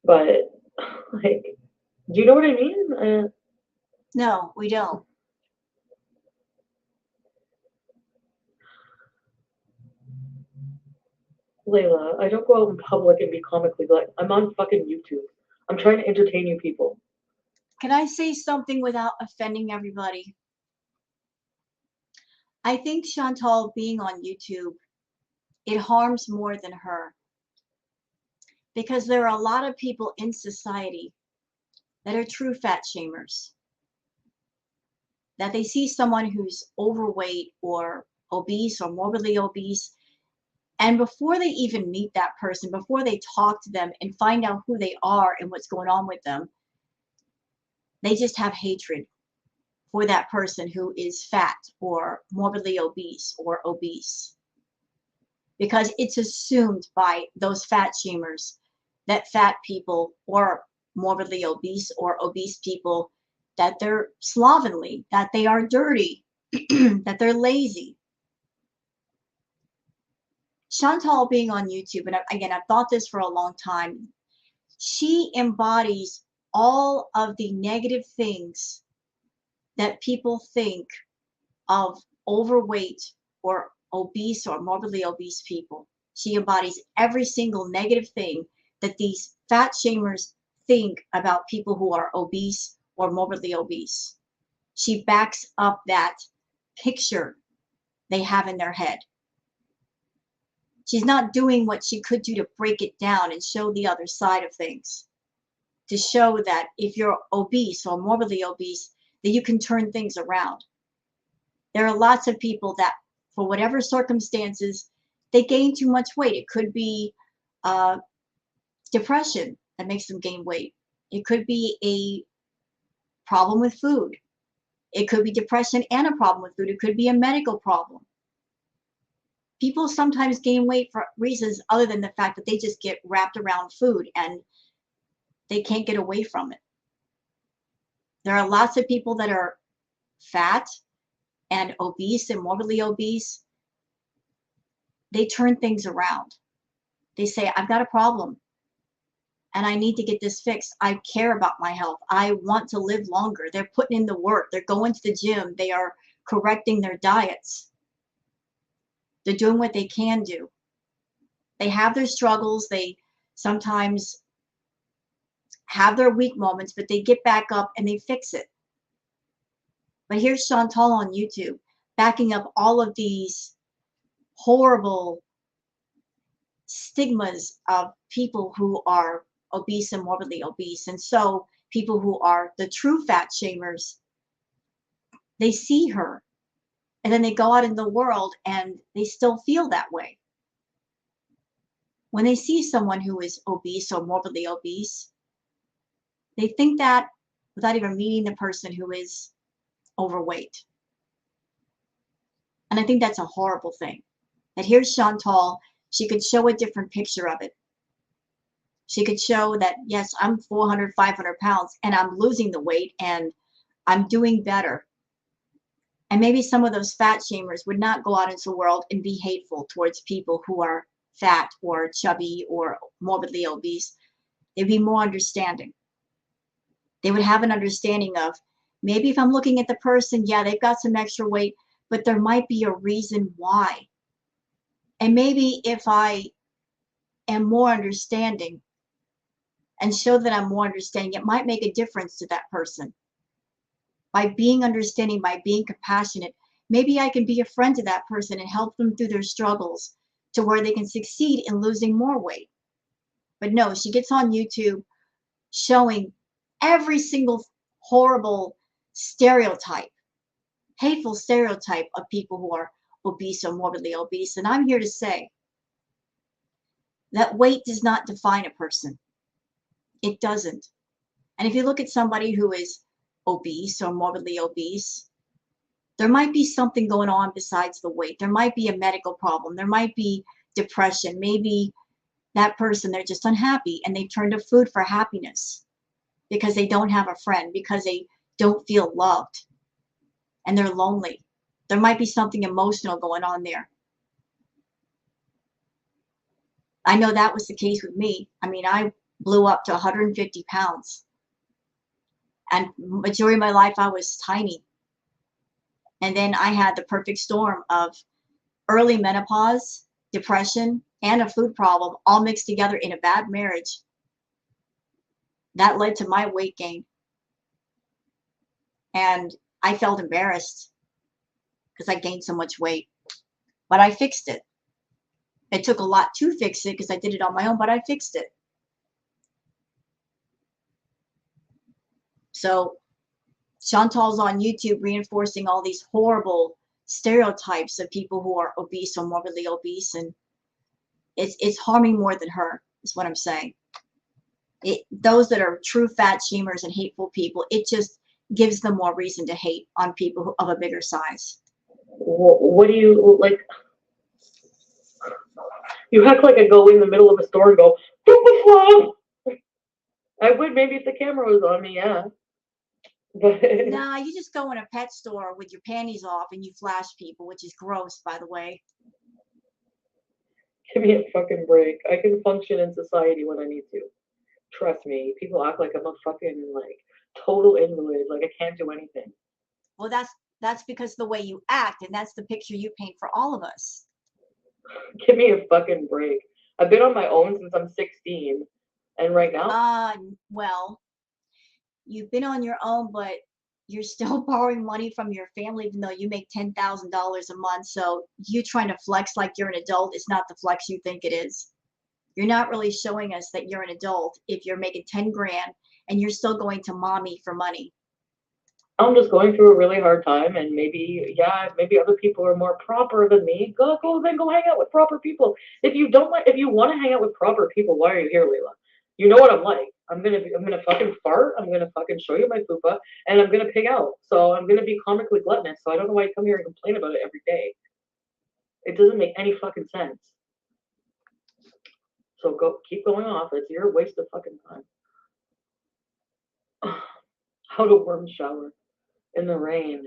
But, like, do you know what I mean? No, we don't. Layla, I don't go out in public and be comically black. I'm on fucking YouTube. I'm trying to entertain you people. Can I say something without offending everybody? I think Chantal being on YouTube, it harms more than her. Because there are a lot of people in society that are true fat shamers. That they see someone who's overweight or obese or morbidly obese, and before they even meet that person, before they talk to them and find out who they are and what's going on with them, they just have hatred for that person who is fat or morbidly obese or obese. Because it's assumed by those fat shamers that fat people or morbidly obese or obese people, that they're slovenly, that they are dirty, that they're lazy. Chantal being on YouTube, and again, I've thought this for a long time, she embodies all of the negative things that people think of overweight or obese or morbidly obese people. She embodies every single negative thing that these fat shamers think about people who are obese or morbidly obese. She backs up that picture they have in their head. She's not doing what she could do to break it down and show the other side of things. To show that if you're obese or morbidly obese, that you can turn things around. There are lots of people that, for whatever circumstances, they gain too much weight. It could be depression that makes them gain weight. It could be a problem with food. It could be depression and a problem with food. It could be a medical problem. People sometimes gain weight for reasons other than the fact that they just get wrapped around food and they can't get away from it. There are lots of people that are fat and obese and morbidly obese. They turn things around. They say, I've got a problem and I need to get this fixed. I care about my health. I want to live longer. They're putting in the work. They're going to the gym. They are correcting their diets. They're doing what they can do. They have their struggles. They sometimes have their weak moments, but they get back up and they fix it. But here's Chantal on YouTube backing up all of these horrible stigmas of people who are obese and morbidly obese. And so people who are the true fat shamers, they see her and then they go out in the world and they still feel that way. When they see someone who is obese or morbidly obese, they think that without even meeting the person who is overweight. And I think that's a horrible thing. That here's Chantal, she could show a different picture of it. She could show that, yes, I'm 400, 500 pounds and I'm losing the weight and I'm doing better. And maybe some of those fat shamers would not go out into the world and be hateful towards people who are fat or chubby or morbidly obese. They'd be more understanding. They would have an understanding of, maybe if I'm looking at the person, yeah, they've got some extra weight, but there might be a reason why. And maybe if I am more understanding and show that I'm more understanding, it might make a difference to that person. By being understanding, by being compassionate, maybe I can be a friend to that person and help them through their struggles to where they can succeed in losing more weight. But no, she gets on YouTube showing every single horrible stereotype, hateful stereotype of people who are obese or morbidly obese. And I'm here to say that weight does not define a person. It doesn't. And if you look at somebody who is obese or morbidly obese, there might be something going on besides the weight. There might be a medical problem. There might be depression. Maybe that person, they're just unhappy and they turn to food for happiness because they don't have a friend, because they don't feel loved and they're lonely. There might be something emotional going on there. I know that was the case with me. I mean, I blew up to 150 pounds. And majority of my life, I was tiny. And then I had the perfect storm of early menopause, depression, and a food problem all mixed together in a bad marriage. That led to my weight gain. And I felt embarrassed because I gained so much weight. But I fixed it. It took a lot to fix it because I did it on my own, but I fixed it. So Chantal's on YouTube reinforcing all these horrible stereotypes of people who are obese or morbidly obese, and it's harming more than her, is what I'm saying. Those that are true fat shamers and hateful people, it just gives them more reason to hate on people of a bigger size. What do you, like, you act like I go in the middle of a store and go, "Don't be slow." I would maybe if the camera was on me, yeah. But Nah, you just go in a pet store with your panties off and you flash people, which is gross, by the way. give me a fucking break. I can function in society when I need to. Trust me. People act like I'm a fucking, like, total invalid. Like I can't do anything. Well, that's That's because of the way you act, and that's the picture you paint for all of us. Give me a fucking break. I've been on my own since I'm 16, and right now, Well, you've been on your own, but you're still borrowing money from your family, even though you make $10,000 a month. So you trying to flex like you're an adult is not the flex you think it is. You're not really showing us that you're an adult if you're making 10 grand and you're still going to mommy for money. I'm just going through a really hard time, and maybe other people are more proper than me. Go hang out with proper people. If you want to hang out with proper people, why are you here, Leila? You know what I'm like. I'm gonna fucking fart. I'm gonna fucking show you my fupa, and I'm gonna pig out. So I'm gonna be comically gluttonous. So I don't know why you come here and complain about it every day. It doesn't make any fucking sense. So keep going off. It's your waste of fucking time. How to worm shower in the rain.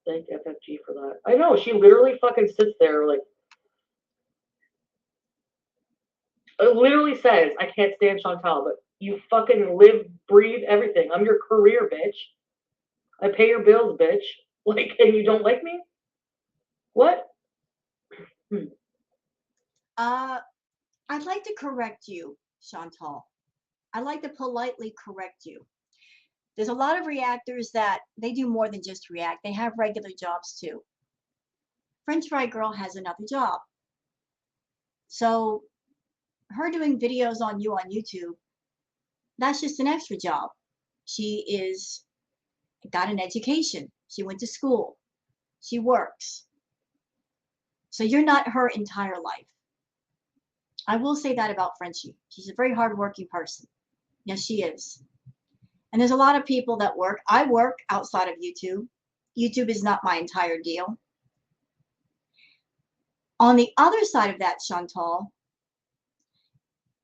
Thank FFG for that. I know, she literally fucking sits there like, it literally says, I can't stand Chantal, but you fucking live, breathe everything. I'm your career, bitch. I pay your bills, bitch. Like, and you don't like me? What? I'd like to correct you, Chantal. I'd like to politely correct you. There's a lot of reactors that they do more than just react. They have regular jobs too. French Fry Girl has another job. So her doing videos on you on YouTube, that's just an extra job. She got an education. She went to school. She works. So you're not her entire life. I will say that about Frenchie. She's a very hardworking person. Yes, she is. And there's a lot of people that work. I work outside of YouTube. YouTube is not my entire deal. On the other side of that, Chantal,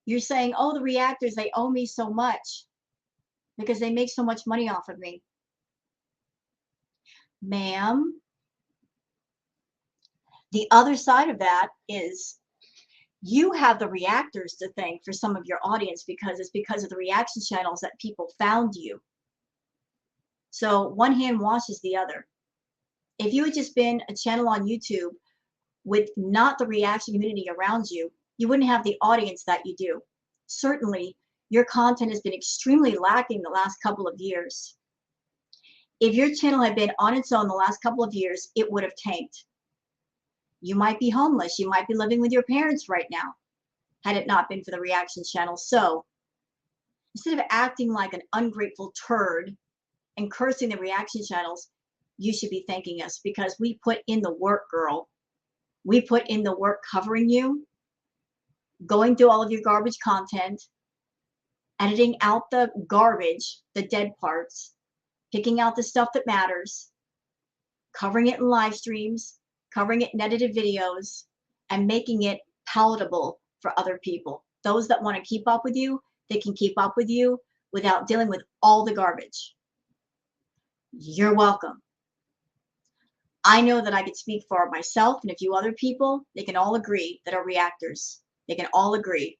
you're saying, oh, the reactors, they owe me so much because they make so much money off of me. Ma'am, the other side of that is you have the reactors to thank for some of your audience because it's because of the reaction channels that people found you. So one hand washes the other. If you had just been a channel on YouTube with not the reaction community around you, you wouldn't have the audience that you do. Certainly, your content has been extremely lacking the last couple of years. If your channel had been on its own the last couple of years, it would have tanked. You might be homeless. You might be living with your parents right now, had it not been for the reaction channel. So instead of acting like an ungrateful turd and cursing the reaction channels, you should be thanking us because we put in the work, girl. We put in the work covering you, going through all of your garbage content, editing out the garbage, the dead parts, picking out the stuff that matters, covering it in live streams, covering it in edited videos, and making it palatable for other people. Those that want to keep up with you, they can keep up with you without dealing with all the garbage. You're welcome. I know that I could speak for myself and a few other people. They can all agree that are reactors. They can all agree.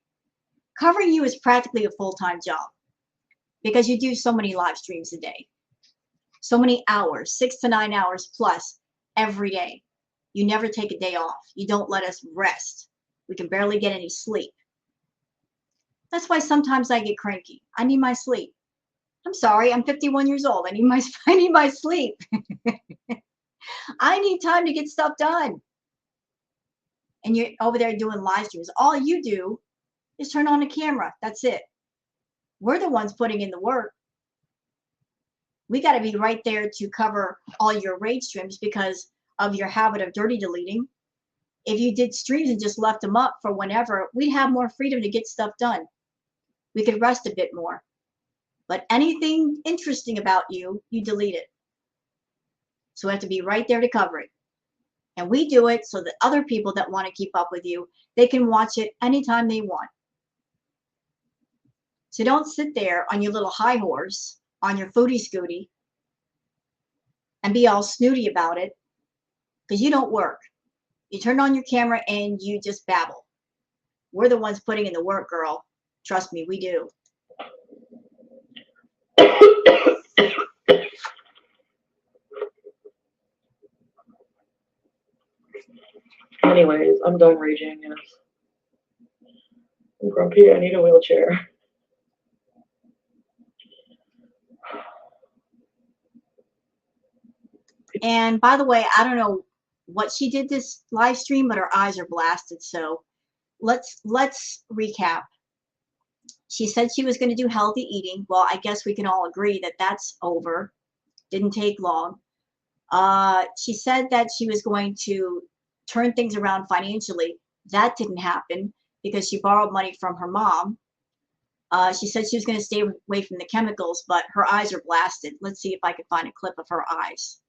Covering you is practically a full-time job because you do so many live streams a day. So many hours, 6 to 9 hours plus every day. You never take a day off. You don't let us rest. We can barely get any sleep. That's why sometimes I get cranky. I need my sleep. I'm sorry, I'm 51 years old. I need my sleep. I need time to get stuff done. And you're over there doing live streams. All you do is turn on a camera. That's it. We're the ones putting in the work. We got to be right there to cover all your rage streams because of your habit of dirty deleting. If you did streams and just left them up for whenever, we'd have more freedom to get stuff done. We could rest a bit more. But anything interesting about you, you delete it. So we have to be right there to cover it. And we do it so that other people that want to keep up with you, they can watch it anytime they want. So don't sit there on your little high horse, on your foodie scooty, and be all snooty about it, because you don't work. You turn on your camera and you just babble. We're the ones putting in the work, girl. Trust me, we do. Anyways, I'm done raging. Yes. I'm grumpy. I need a wheelchair. And by the way, I don't know what she did this live stream, but her eyes are blasted. So let's recap. She said she was going to do healthy eating. Well, I guess we can all agree that that's over. Didn't take long. She said that she was going to turn things around financially. That didn't happen because she borrowed money from her mom. She said she was going to stay away from the chemicals, but her eyes are blasted. Let's see if I can find a clip of her eyes.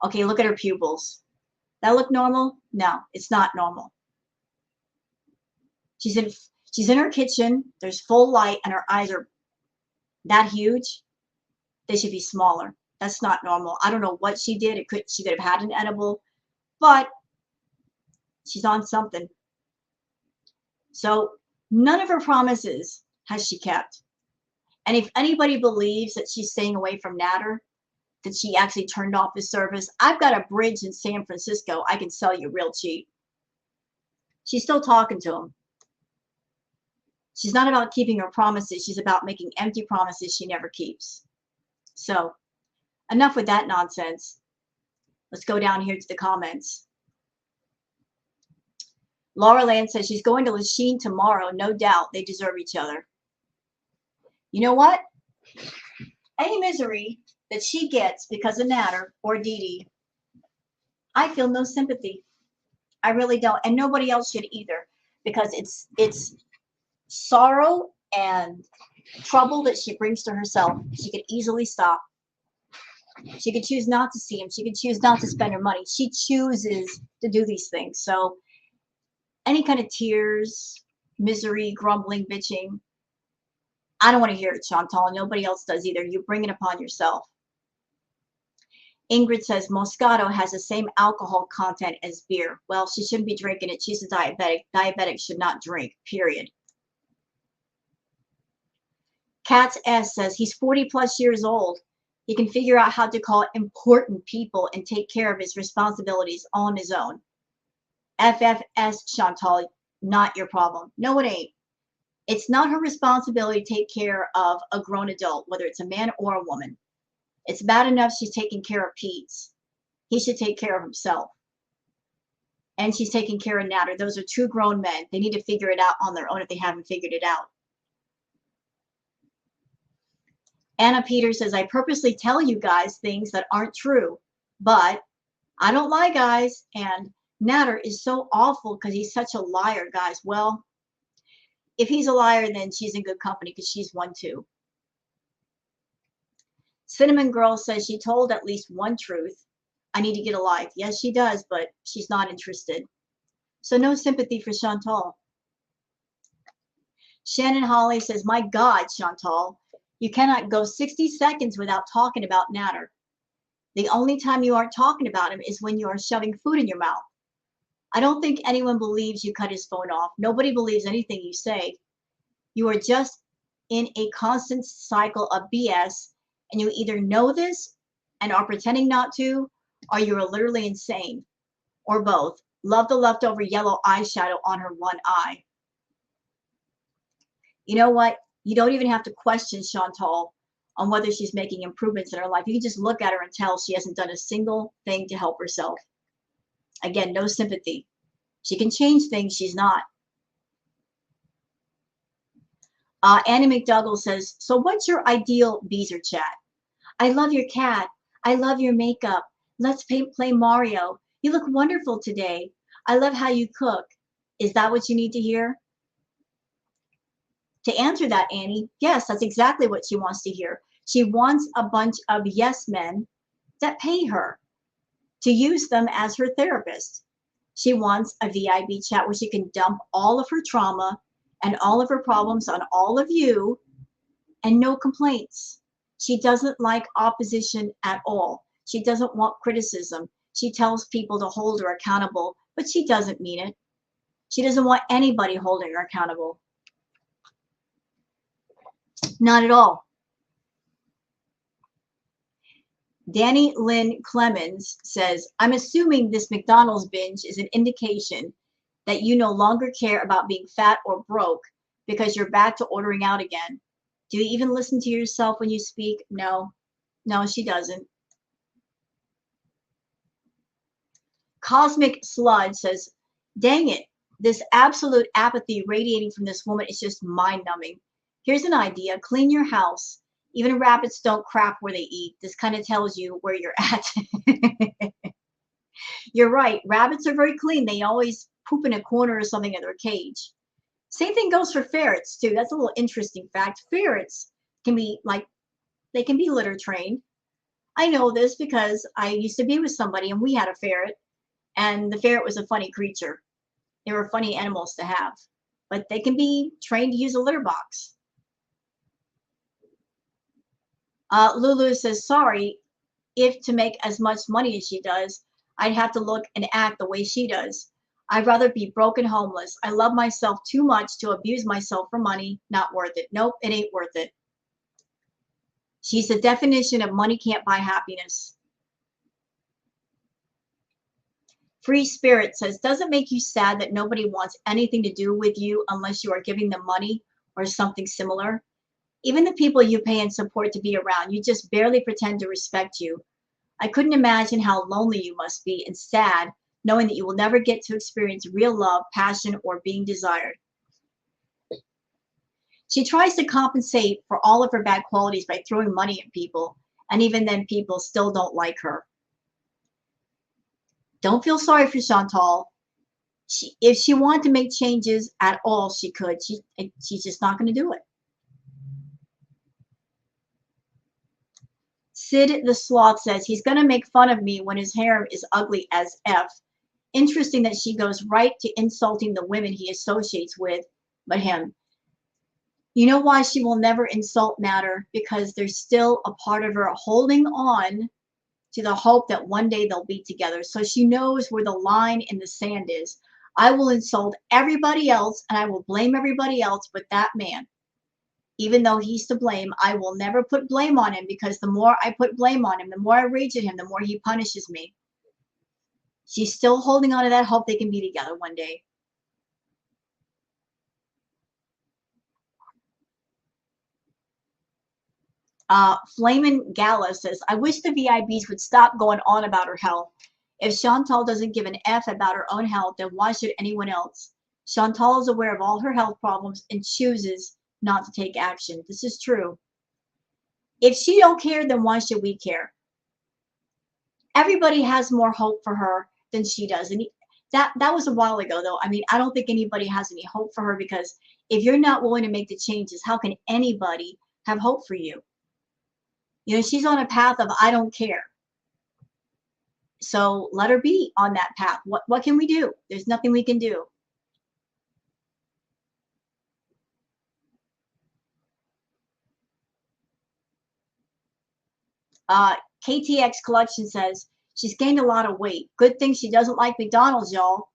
Okay, look at her pupils. That look normal? No, it's not normal. She's in her kitchen. There's full light, and her eyes are that huge. They should be smaller. That's not normal. I don't know what she did. She could have had an edible, but she's on something. So none of her promises has she kept. And if anybody believes that she's staying away from Natter, that she actually turned off his service, I've got a bridge in San Francisco I can sell you real cheap. She's still talking to him. She's not about keeping her promises. She's about making empty promises she never keeps. So enough with that nonsense. Let's go down here to the comments. Laura Land says she's going to Lachine tomorrow. No doubt they deserve each other. You know what? Any misery that she gets because of Natter or Dee Dee, I feel no sympathy. I really don't. And nobody else should either, because it's sorrow and trouble that she brings to herself. She could easily stop. She could choose not to see him. She could choose not to spend her money. She chooses to do these things. So any kind of tears, misery, grumbling, bitching, I don't want to hear it, Chantal. Nobody else does either. You bring it upon yourself. Ingrid says Moscato has the same alcohol content as beer. Well, she shouldn't be drinking it. She's a diabetic. Diabetics should not drink, period. Katz S says he's 40 plus years old. He can figure out how to call important people and take care of his responsibilities on his own. FFS, Chantal, not your problem. No, it ain't. It's not her responsibility to take care of a grown adult, whether it's a man or a woman. It's bad enough she's taking care of Pete's. He should take care of himself. And she's taking care of Natter. Those are two grown men. They need to figure it out on their own if they haven't figured it out. Anna Peters says, I purposely tell you guys things that aren't true, but I don't lie, guys. And Natter is so awful because he's such a liar, guys. Well, if he's a liar, then she's in good company because she's one too. Cinnamon Girl says she told at least one truth. I need to get a life. Yes, she does, but she's not interested. So no sympathy for Chantal. Shannon Holly says, my God, Chantal, you cannot go 60 seconds without talking about Natter. The only time you aren't talking about him is when you are shoving food in your mouth. I don't think anyone believes you cut his phone off. Nobody believes anything you say. You are just in a constant cycle of BS, and you either know this and are pretending not to, or you are literally insane, or both. Love the leftover yellow eyeshadow on her one eye. You know what? You don't even have to question Chantal on whether she's making improvements in her life. You can just look at her and tell she hasn't done a single thing to help herself. Again, no sympathy. She can change things. She's not. Annie McDougall says, so what's your ideal Beezer chat? I love your cat. I love your makeup. Let's play Mario. You look wonderful today. I love how you cook. Is that what you need to hear? To answer that, Annie, yes, that's exactly what she wants to hear. She wants a bunch of yes men that pay her to use them as her therapist. She wants a VIB chat where she can dump all of her trauma and all of her problems on all of you and no complaints. She doesn't like opposition at all. She doesn't want criticism. She tells people to hold her accountable, but she doesn't mean it. She doesn't want anybody holding her accountable. Not at all. Danny Lynn Clemens says, I'm assuming this McDonald's binge is an indication that you no longer care about being fat or broke because you're back to ordering out again. Do you even listen to yourself when you speak? No, she doesn't. Cosmic Sludge says, dang it, this absolute apathy radiating from this woman is just mind-numbing. Here's an idea. Clean your house. Even rabbits don't crap where they eat. This kind of tells you where you're at. You're right. Rabbits are very clean. They always poop in a corner or something of their cage. Same thing goes for ferrets, too. That's a little interesting fact. Ferrets can be they can be litter trained. I know this because I used to be with somebody and we had a ferret. And the ferret was a funny creature. They were funny animals to have. But they can be trained to use a litter box. Lulu says, sorry, if to make as much money as she does, I'd have to look and act the way she does. I'd rather be broke and homeless. I love myself too much to abuse myself for money. Not worth it. Nope, it ain't worth it. She's the definition of money can't buy happiness. Free Spirit says, does it make you sad that nobody wants anything to do with you unless you are giving them money or something similar? Even the people you pay and support to be around, you just barely pretend to respect you. I couldn't imagine how lonely you must be and sad knowing that you will never get to experience real love, passion, or being desired. She tries to compensate for all of her bad qualities by throwing money at people, and even then people still don't like her. Don't feel sorry for Chantal. If she wanted to make changes at all, she could. She's just not going to do it. Sid the Sloth says, he's going to make fun of me when his hair is ugly as F. Interesting that she goes right to insulting the women he associates with, but him. You know why she will never insult Natter? Because there's still a part of her holding on to the hope that one day they'll be together. So she knows where the line in the sand is. I will insult everybody else and I will blame everybody else but that man. Even though he's to blame, I will never put blame on him because the more I put blame on him, the more I rage at him, the more he punishes me. She's still holding on to that hope they can be together one day. Flamin' Gala says, I wish the VIBs would stop going on about her health. If Chantal doesn't give an F about her own health, then why should anyone else? Chantal is aware of all her health problems and chooses not to take action. This is true. If she don't care, then why should we care? Everybody has more hope for her than she does. And that was a while ago, though. I mean, I don't think anybody has any hope for her because if you're not willing to make the changes, how can anybody have hope for you? You know, she's on a path of I don't care. So let her be on that path. What can we do? There's nothing we can do. KTX Collection says, she's gained a lot of weight. Good thing she doesn't like McDonald's, y'all.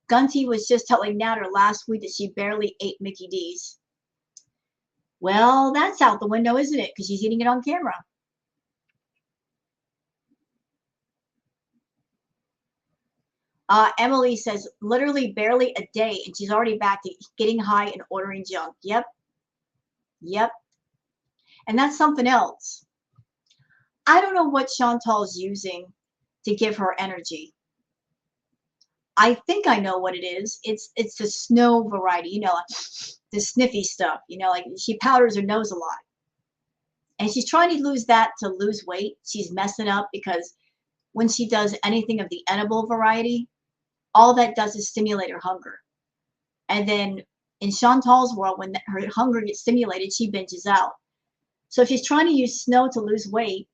Gunty was just telling Natter last week that she barely ate Mickey D's. Well, that's out the window, isn't it? Because she's eating it on camera. Emily says, literally barely a day, and she's already back to getting high and ordering junk. Yep. And that's something else. I don't know what Chantal's using to give her energy. I think I know what it is. It's the snow variety, you know, the sniffy stuff. You know, like she powders her nose a lot. And she's trying to lose that to lose weight. She's messing up because when she does anything of the edible variety, all that does is stimulate her hunger. And then in Chantal's world, when her hunger gets stimulated, she binges out. So if she's trying to use snow to lose weight,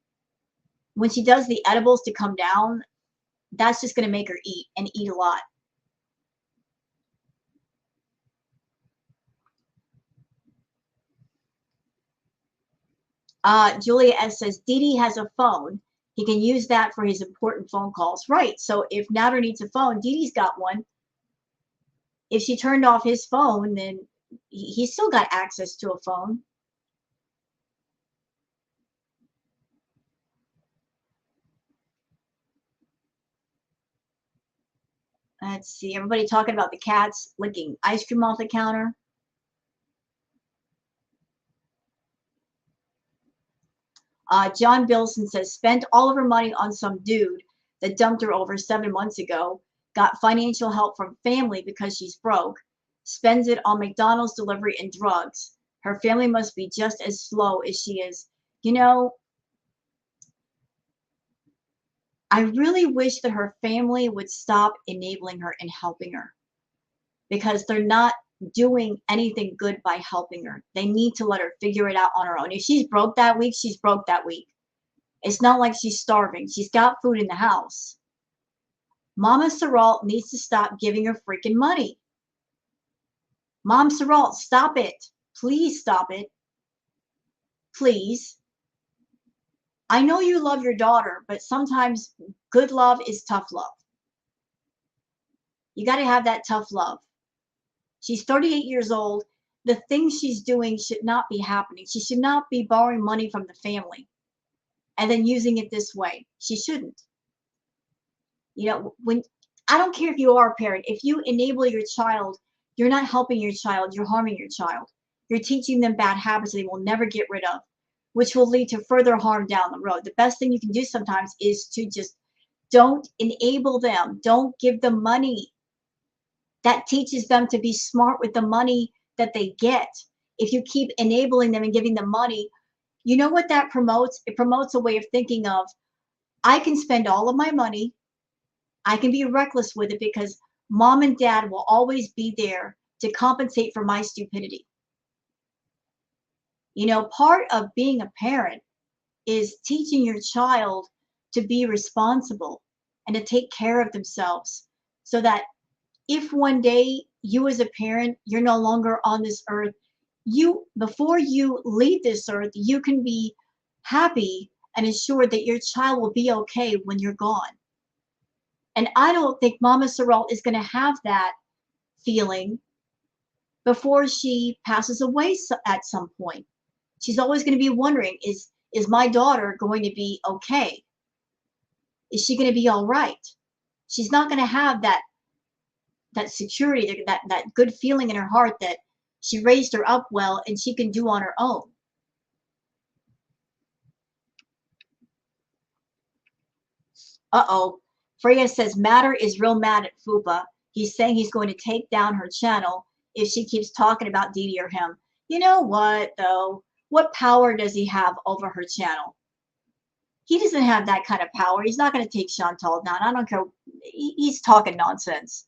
when she does the edibles to come down, that's just going to make her eat and eat a lot. Julia S. says, Didi has a phone. He can use that for his important phone calls. Right. So if Natter needs a phone, Didi's got one. If she turned off his phone, then he's still got access to a phone. Let's see. Everybody talking about the cats licking ice cream off the counter. John Bilson says, spent all of her money on some dude that dumped her over 7 months ago. Got financial help from family because she's broke. Spends it on McDonald's delivery and drugs. Her family must be just as slow as she is. You know, I really wish that her family would stop enabling her and helping her, because they're not doing anything good by helping her. They need to let her figure it out on her own. If she's broke that week, she's broke that week. It's not like she's starving. She's got food in the house. Mama Saralt needs to stop giving her freaking money. Mom Saralt, stop it. Please stop it. Please. I know you love your daughter, but sometimes good love is tough love. You got to have that tough love. She's 38 years old. The things she's doing should not be happening. She should not be borrowing money from the family and then using it this way. She shouldn't. You know, when I don't care if you are a parent, if you enable your child, you're not helping your child, you're harming your child. You're teaching them bad habits they will never get rid of, which will lead to further harm down the road. The best thing you can do sometimes is to just don't enable them. Don't give them money. That teaches them to be smart with the money that they get. If you keep enabling them and giving them money, you know what that promotes? It promotes a way of thinking of, I can spend all of my money. I can be reckless with it because mom and dad will always be there to compensate for my stupidity. You know, part of being a parent is teaching your child to be responsible and to take care of themselves, so that if one day you as a parent, you're no longer on this earth, before you leave this earth, you can be happy and assured that your child will be okay when you're gone. And I don't think Mama Sorrell is going to have that feeling before she passes away at some point. She's always going to be wondering, is my daughter going to be okay? Is she going to be all right? She's not going to have that security, that good feeling in her heart that she raised her up well and she can do on her own. Uh-oh. Freya says, Matter is real mad at Fupa. He's saying he's going to take down her channel if she keeps talking about Dee Dee or him. You know what, though? What power does he have over her channel? He doesn't have that kind of power. He's not going to take Chantal down. I don't care. He's talking nonsense.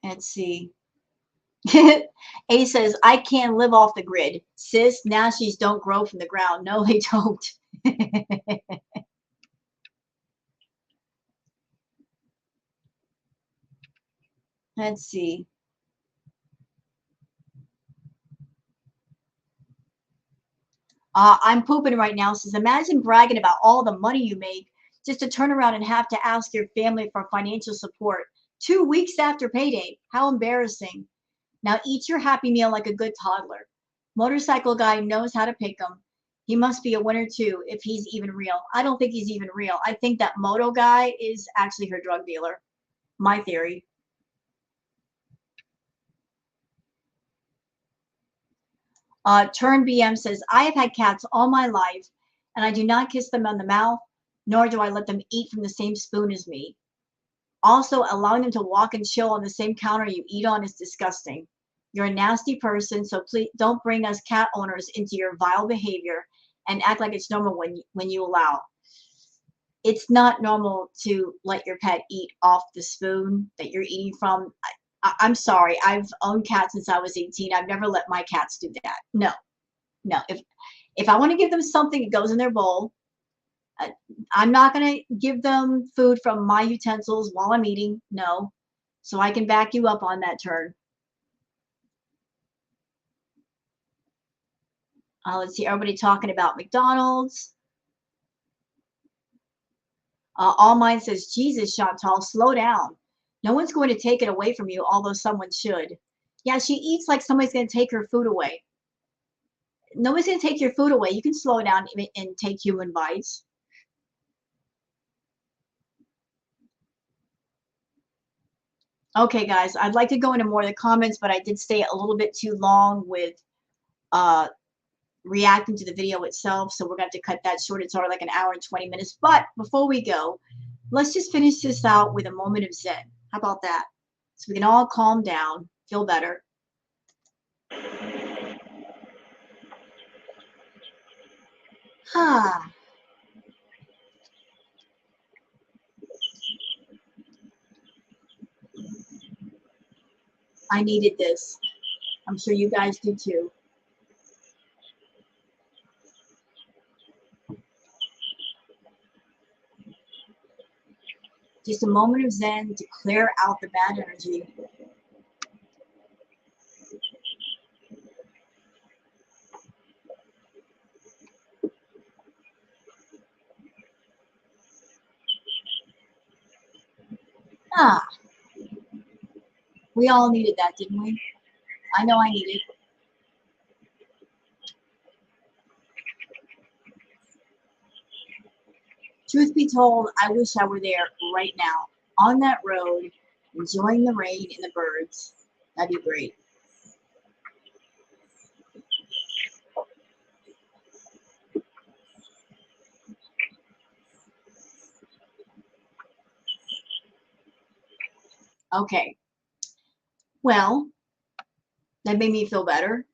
Let's see. A says, I can't live off the grid. Sis, nasties don't grow from the ground. No, they don't. Let's see. I'm pooping right now. Says, imagine bragging about all the money you make just to turn around and have to ask your family for financial support 2 weeks after payday. How embarrassing. Now eat your happy meal like a good toddler. Motorcycle guy knows how to pick them. He must be a winner too, if he's even real. I don't think he's even real. I think that moto guy is actually her drug dealer. My theory. Turn BM says, I have had cats all my life, and I do not kiss them on the mouth, nor do I let them eat from the same spoon as me. Also, allowing them to walk and chill on the same counter you eat on is disgusting. You're a nasty person, so please don't bring us cat owners into your vile behavior and act like it's normal when you allow. It's not normal to let your pet eat off the spoon that you're eating from. I'm sorry. I've owned cats since I was 18. I've never let my cats do that. No, no. If I want to give them something, it goes in their bowl. I'm not going to give them food from my utensils while I'm eating. No. So I can back you up on that turn. Let's see. Everybody talking about McDonald's. All Mine says, Jesus, Chantal, slow down. No one's going to take it away from you, although someone should. Yeah, she eats like somebody's going to take her food away. Nobody's going to take your food away. You can slow down and take human bites. Okay, guys, I'd like to go into more of the comments, but I did stay a little bit too long with reacting to the video itself, so we're going to have to cut that short. It's already like an hour and 20 minutes. But before we go, let's just finish this out with a moment of Zen. How about that? So we can all calm down, feel better. Ah. I needed this. I'm sure you guys do too. Just a moment of Zen to clear out the bad energy. Ah, we all needed that, didn't we? I know I needed it. Truth be told, I wish I were there right now, on that road, enjoying the rain and the birds. That'd be great. Okay. Well, that made me feel better.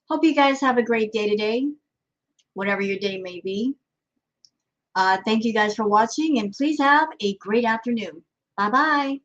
Hope you guys have a great day today, whatever your day may be. Thank you guys for watching, and please have a great afternoon. Bye-bye.